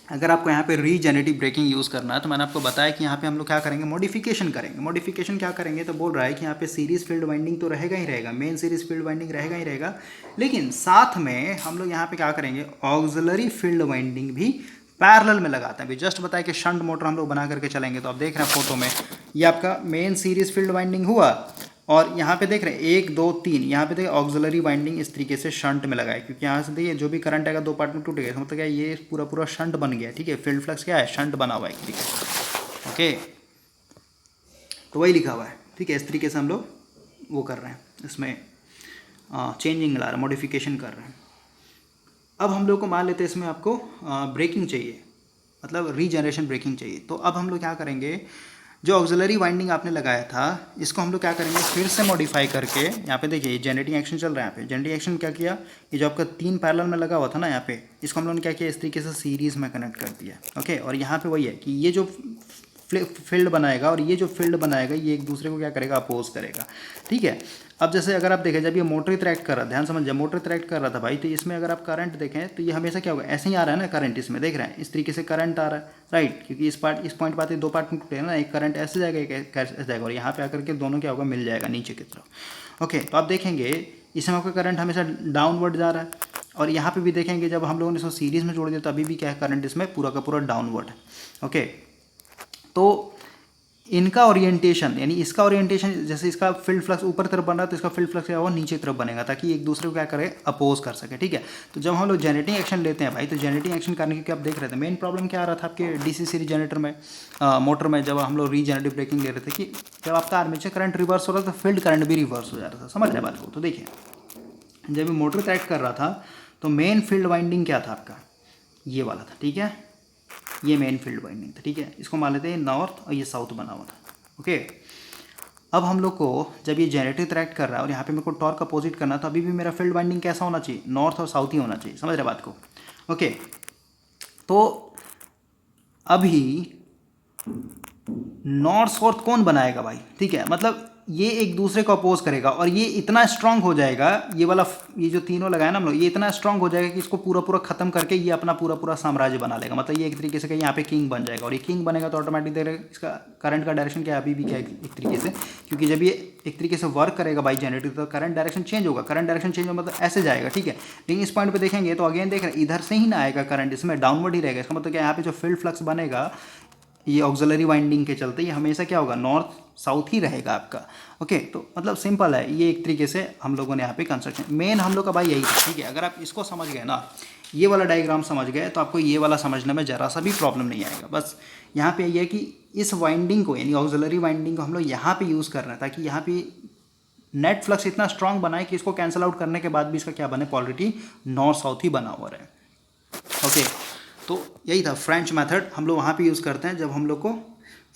अगर आपको यहाँ पे रीजेनरेटिव ब्रेकिंग यूज़ करना है तो मैंने आपको बताया कि यहाँ पे हम लोग क्या करेंगे, मॉडिफिकेशन करेंगे। मॉडिफिकेशन क्या करेंगे, तो बोल रहा है कि यहाँ पे सीरीज़ फील्ड वाइंडिंग तो रहेगा ही रहेगा, मेन सीरीज़ फील्ड वाइंडिंग रहेगा ही रहेगा, लेकिन साथ में हम लोग यहाँ पे क्या करेंगे, ऑक्सिलरी फील्ड वाइंडिंग भी पैरेलल में लगाते हैं। अभी जस्ट बताया कि शंट मोटर हम लोग बना करके चलेंगे, तो आप देख रहे हैं फोटो में ये आपका मेन सीरीज़ फील्ड वाइंडिंग हुआ, और यहाँ पे देख रहे हैं 1 2 3, यहाँ पे देखिए ऑक्सिलरी वाइंडिंग इस तरीके से शंट में लगाए, क्योंकि यहाँ से देखिए जो भी करंट आएगा दो पार्ट में टूटेगा, मतलब क्या ये पूरा शंट बन गया, ठीक है, फील्ड फ्लक्स क्या है, शंट बना हुआ है, ठीक है, ओके। तो वही लिखा हुआ है, ठीक है, इस तरीके से हम लोग वो कर रहे हैं, इसमें चेंजिंग ला रहे हैं, मॉडिफिकेशन कर रहे हैं। अब हम लोग को मान लेते हैं इसमें आपको ब्रेकिंग चाहिए, मतलब रीजनरेशन ब्रेकिंग चाहिए। तो अब हम लोग क्या करेंगे, जो ऑक्सिलरी वाइंडिंग आपने लगाया था इसको हम लोग क्या करेंगे, फिर से मॉडिफाई करके, यहाँ पे देखिए ये जनरेटिंग एक्शन चल रहा है। यहाँ पे जनरेटिंग एक्शन क्या किया, ये जो आपका 3 पैरेलल में लगा हुआ था ना यहाँ पे, इसको हम लोगों ने क्या किया, इस तरीके से सीरीज़ में कनेक्ट कर दिया। ओके, और यहाँ पे वही है कि ये जो फील्ड बनाएगा और ये जो फील्ड बनाएगा ये एक दूसरे को क्या करेगा, अपोज करेगा। ठीक है, अब जैसे अगर आप देखें, जब ये मोटर इंटरैक्ट कर रहा था, ध्यान समझिए, मोटर इंटरैक्ट कर रहा था भाई, तो इसमें अगर आप करंट देखें तो ये हमेशा क्या होगा, ऐसे ही आ रहा है ना करंट, इसमें देख रहे हैं इस तरीके से करंट आ रहा है, राइट, क्योंकि इस पॉइंट पर आते 2 पार्ट में टूटे हैं ना, एक करंट ऐसे जाएगा एक ऐसे जाएगा, और यहाँ पे आकर के दोनों क्या होगा, मिल जाएगा नीचे की तरफ। ओके, तो आप देखेंगे इसमें आपका करंट हमेशा डाउनवर्ड जा रहा है, और यहाँ पे भी देखेंगे जब हम लोगों ने इसको सीरीज़ में जोड़ दिया तो अभी भी क्या है, करंट इसमें पूरा का पूरा डाउनवर्ड है। ओके, तो इनका ओरिएंटेशन, यानी इसका ओरिएंटेशन, जैसे इसका फील्ड फ्लक्स ऊपर तरफ बन रहा है तो इसका फील्ड फ्लक्स क्या होगा, नीचे तरफ बनेगा, ताकि एक दूसरे को क्या करे, अपोज कर सके। ठीक है, तो जब हम लोग जनरेटिंग एक्शन लेते हैं भाई, तो जनरेटिंग एक्शन करने के आप देख रहे थे मेन प्रॉब्लम क्या आ रहा था आपके डीसी सीरीज जनरेटर में, मोटर में, जब हम लोग रीजनरेटिव ब्रेकिंग ले रहे थे, कि जब आपका आर्मेचर करंट रिवर्स हो रहा था तो फील्ड करंट भी रिवर्स हो जा रहा था। समझ रहे बात को? तो देखिए, जब ये मोटर ट्रैक कर रहा था तो मेन फील्ड वाइंडिंग क्या था आपका, ये वाला था। ठीक है, ये मेन फील्ड वाइंडिंग था। ठीक है, इसको मान लेते हैं नॉर्थ और ये साउथ बना हुआ था। ओके, अब हम लोग को जब ये जनरेटर ट्रैक्ट कर रहा है और यहाँ पे मेरे को टॉर्क अपोजिट करना है, तो अभी भी मेरा फील्ड वाइंडिंग कैसा होना चाहिए, नॉर्थ और साउथ ही होना चाहिए। समझ रहे बात को? ओके, तो अभी नॉर्थ साउथ कौन बनाएगा भाई? ठीक है, मतलब ये एक दूसरे को अपोज करेगा, और ये इतना स्ट्रांग हो जाएगा, ये वाला, ये जो तीनों लगाए ना हम लोग, ये इतना स्ट्रांग हो जाएगा कि इसको पूरा पूरा खत्म करके ये अपना पूरा पूरा साम्राज्य बना लेगा। मतलब ये एक तरीके से यहाँ पे किंग बन जाएगा, और ये किंग बनेगा तो ऑटोमेटिक देगा इसका करंट का डायरेक्शन क्या है, अभी भी क्या है, एक तरीके से, क्योंकि जब ये एक तरीके से वर्क करेगा बाई जनरेटर तो करंट डायरेक्शन चेंज होगा। करंट डायरेक्शन चेंज होगा मतलब ऐसे जाएगा। ठीक है, लेकिन इस पॉइंट पे देखेंगे तो अगेन देख रहे हैं इधर से ही ना आएगा करंट, इसमें डाउनवर्ड ही रहेगा। इसका मतलब क्या, यहाँ पे जो फील्ड फ्लक्स बनेगा ये ऑक्सिलरी वाइंडिंग के चलते ये हमेशा क्या होगा, नॉर्थ साउथ ही रहेगा आपका। ओके, तो मतलब सिंपल है ये, एक तरीके से हम लोगों ने यहाँ पे कंस्ट्रक्शन मेन हम लोग का भाई यही था। ठीक है, अगर आप इसको समझ गए ना, ये वाला डायग्राम समझ गए, तो आपको ये वाला समझने में ज़रा सा भी प्रॉब्लम नहीं आएगा। बस यहाँ पे ये है कि इस वाइंडिंग को, यानी ऑक्सिलरी वाइंडिंग को हम लोग यहाँ पे यूज़ कर रहे हैं, ताकि यहाँ पे नेट फ्लक्स इतना स्ट्रांग बनाए कि इसको कैंसिल आउट करने के बाद भी इसका क्या बने, पोलरिटी नॉर्थ साउथ ही बना हुआ रहे। ओके, तो यही था फ्रेंच मेथड, हम लोग वहाँ पे यूज़ करते हैं जब हम लोग को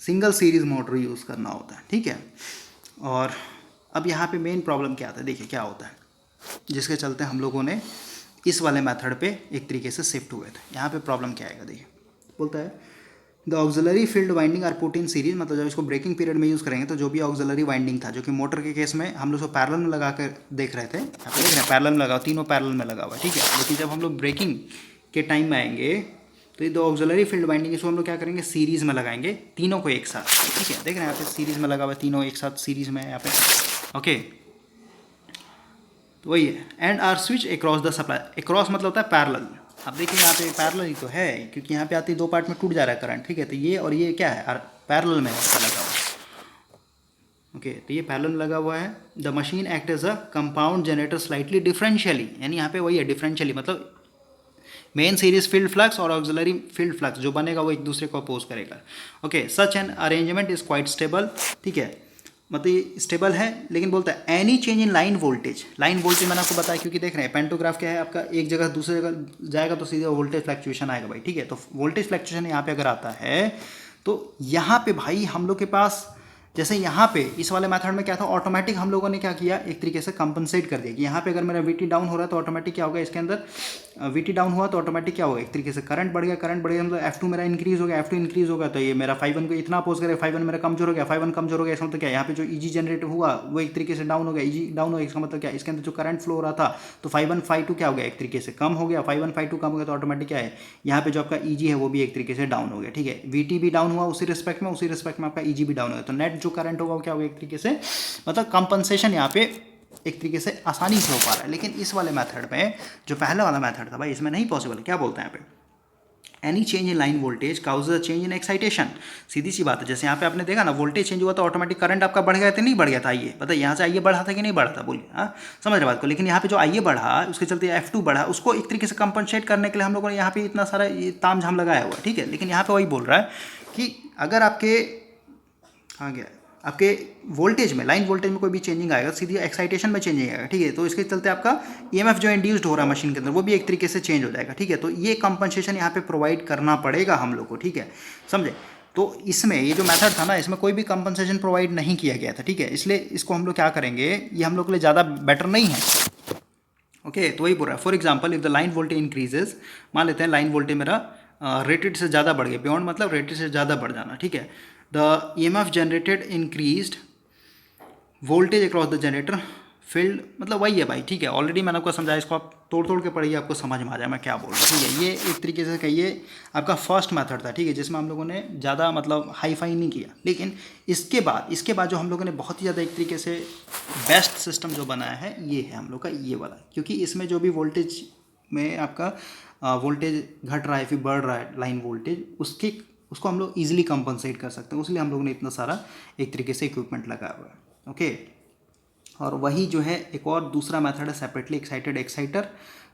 सिंगल सीरीज़ मोटर यूज़ करना होता है। ठीक है, और अब यहाँ पे मेन प्रॉब्लम क्या आता है, देखिए क्या होता है, जिसके चलते हम लोगों ने इस वाले मेथड पे एक तरीके से शिफ्ट हुए थे। यहाँ पे प्रॉब्लम क्या आएगा, देखिए बोलता है the auxiliary field winding are put in series, मतलब जब इसको ब्रेकिंग पीरियड में यूज़ करेंगे तो जो भी ऑक्सिलरी वाइंडिंग था, जो कि मोटर के केस में हम लोग उसको पैरेलल में लगा कर देख रहे थे, यहाँ पे देख रहे हैं पैरेलल में लगा, तीनों पैरेलल में लगा हुआ है। ठीक है, लेकिन जब हम लोग ब्रेकिंग के टाइम में आएंगे तो ये दो ऑक्सिलरी फील्ड वाइंडिंग, इसको हम लोग क्या करेंगे, सीरीज़ में लगाएंगे तीनों को एक साथ। ठीक है, देख रहे हैं यहाँ पे सीरीज़ में लगा हुआ है, तीनों एक साथ सीरीज़ में है यहाँ पे। ओके, तो वही है, and are switch across the supply. Across मतलब होता है पैरेलल। अब देखिए यहाँ पे पैरेलल ही तो है, क्योंकि यहाँ पे आती 2 पार्ट में टूट जा रहा है करंट। ठीक है, तो ये और ये क्या है, पैरेलल में लगा हुआ है। ओके, तो ये पैरेलल में लगा हुआ है। The machine act as a compound generator slightly differentially, यानी यहाँ पे वही है डिफरेंशियली, मतलब मेन सीरीज फील्ड फ्लक्स और ऑक्सिलरी फील्ड फ्लक्स जो बनेगा वो एक दूसरे को अपोज करेगा। Okay, such an arrangement is quite stable. ठीक है, मतलब ये स्टेबल है, लेकिन बोलता है any change in line voltage. Line voltage मैंने आपको बताया, क्योंकि देख रहे हैं पेंटोग्राफ क्या है आपका, एक जगह दूसरी जगह जाएगा तो सीधे वोल्टेज फ्लक्चुएशन आएगा भाई। ठीक है, तो वोल्टेज फ्लक्चुएशन यहाँ पे अगर आता है तो यहाँ पे भाई हम लोग के पास, जैसे यहाँ पे इस वाले मेथड में क्या था, ऑटोमेटिक हम लोगों ने क्या किया, एक तरीके से कंपनसेट कर दिया कि यहाँ पे अगर मेरा वीटी डाउन हो रहा है तो ऑटोमेटिक क्या होगा, इसके अंदर वीटी डाउन हुआ तो ऑटोमेटिक क्या होगा, एक तरीके से करंट बढ़ गया, करंट बढ़ गया मतलब F2 मेरा इंक्रीज हो गया, F2 इंक्रीज होगा तो ये मेरा ∅1 को इतना अपोज करेगा, ∅1 मेरा कमजोर हो गया, ∅1 कमजोर हो गया, इसका मतलब क्या, यहाँ पे जो ईजी जनरेट हुआ वो एक तरीके से डाउन हो गया, ईजी डाउन हो गया, इसका मतलब क्या, इसके अंदर जो करंट फ्लो हो रहा था तो ∅1 ∅2 क्या हो गया, एक तरीके से कम हो गया, ∅1 ∅2 कम हो गया तो ऑटोमेटिक क्या है, यहाँ पे जो आपका ईजी है वो भी एक तरीके से डाउन हो गया। ठीक है, वीटी भी डाउन हुआ उसी रिस्पेक्ट में, उसी रिस्पेक्ट में आपका ईजी भी डाउन हो गया, तो नेट जो करंट होगा वो क्या होगा, एक तरीके से मतलब कंपनसेशन यहाँ पे एक तरीके से आसानी से हो पा रहा है। लेकिन इस वाले मेथड में जो पहला वाला मेथड था भाई, इसमें नहीं पॉसिबल। क्या बोलते हैं यहाँ पे, any change in line voltage causes a change in excitation. सीधी सी बात है, जैसे यहाँ पे आपने देखा ना वोल्टेज चेंज हुआ तो ऑटोमेटिक करंट आपका बढ़ गया था, नहीं बढ़ गया था, आइए बताइए यहाँ से आइए बढ़ा था कि नहीं बढ़ा था, बोलिए। हाँ, समझ रहे बात को। लेकिन यहाँ पे जो आइए बढ़ा उसके चलते F2 बढ़ा, उसको एक तरीके से कंपनसेट करने के लिए हम लोगों ने यहाँ पे इतना सारा ताम झाम लगाया हुआ है। ठीक है, लेकिन यहाँ पे वही बोल रहा है कि अगर आपके, कहाँ गया, आपके वोल्टेज में, लाइन वोल्टेज में कोई भी चेंजिंग आएगा, सीधी एक्साइटेशन में चेंजिंग आएगा, ठीक है। तो इसके चलते आपका ईएमएफ जो इंड्यूस्ड हो रहा है मशीन के अंदर वो भी एक तरीके से चेंज हो जाएगा, ठीक है। तो ये कंपनसेशन यहाँ पे प्रोवाइड करना पड़ेगा हम लोग को, ठीक है, समझे। तो इसमें ये जो मेथड था ना, इसमें कोई भी कंपनसेशन प्रोवाइड नहीं किया गया था, ठीक है। इसलिए इसको हम लोग क्या करेंगे, ये हम लोग के लिए ज़्यादा बेटर नहीं है, ओके। तो वही बोल रहा है, for example if the line voltage increases, मान लेते हैं लाइन वोल्टेज मेरा रेटेड से ज़्यादा बढ़ गया, बियॉन्ड मतलब रेटेड से ज़्यादा बढ़ जाना, ठीक है। The EMF generated increased voltage across the generator field, मतलब वही है भाई, ठीक है। ऑलरेडी मैंने आपको समझाया, इसको आप तोड़ तोड़ के पढ़िए, आपको समझ में आ जाए मैं क्या बोल रहा हूँ, ठीक है। ये एक तरीके से कहिए आपका फर्स्ट मेथड था, ठीक है, जिसमें हम लोगों ने ज़्यादा मतलब हाई फाई नहीं किया। लेकिन इसके बाद जो हम लोगों ने बहुत ही ज़्यादा एक तरीके से बेस्ट सिस्टम जो बनाया है, ये है हम लोग का ये वाला, क्योंकि इसमें जो भी वोल्टेज में आपका वोल्टेज घट रहा है फिर बढ़ रहा है लाइन वोल्टेज, उसको हम लोग ईजिली कंपनसेट कर सकते हैं, इसलिए हम लोगों ने इतना सारा एक तरीके से इक्विपमेंट लगाया हुआ है, ओके। और वही जो है एक और दूसरा मेथड है सेपरेटली एक्साइटेड एक्साइटर,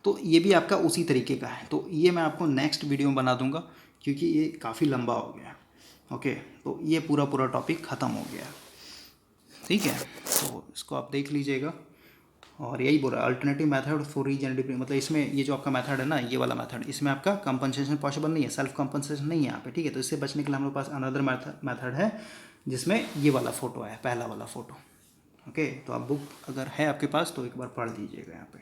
तो ये भी आपका उसी तरीके का है। तो ये मैं आपको नेक्स्ट वीडियो में बना दूंगा, क्योंकि ये काफ़ी लंबा हो गया, ओके। तो ये पूरा टॉपिक ख़त्म हो गया, ठीक है। तो इसको आप देख लीजिएगा। और यही बोल रहा है अल्टरनेटिव मेथड फॉर रीजनरेटिव, मतलब इसमें ये जो आपका मेथड है ना, ये वाला मेथड, इसमें आपका कंपनसेशन पॉसिबल नहीं है, सेल्फ कंपनसेशन नहीं है यहाँ पे, ठीक है। तो इससे बचने के लिए हम लोग पास अनदर मेथड है, जिसमें ये वाला फ़ोटो है, पहला वाला फ़ोटो, ओके। तो आप बुक अगर है आपके पास तो एक बार पढ़ लीजिएगा यहाँ पे।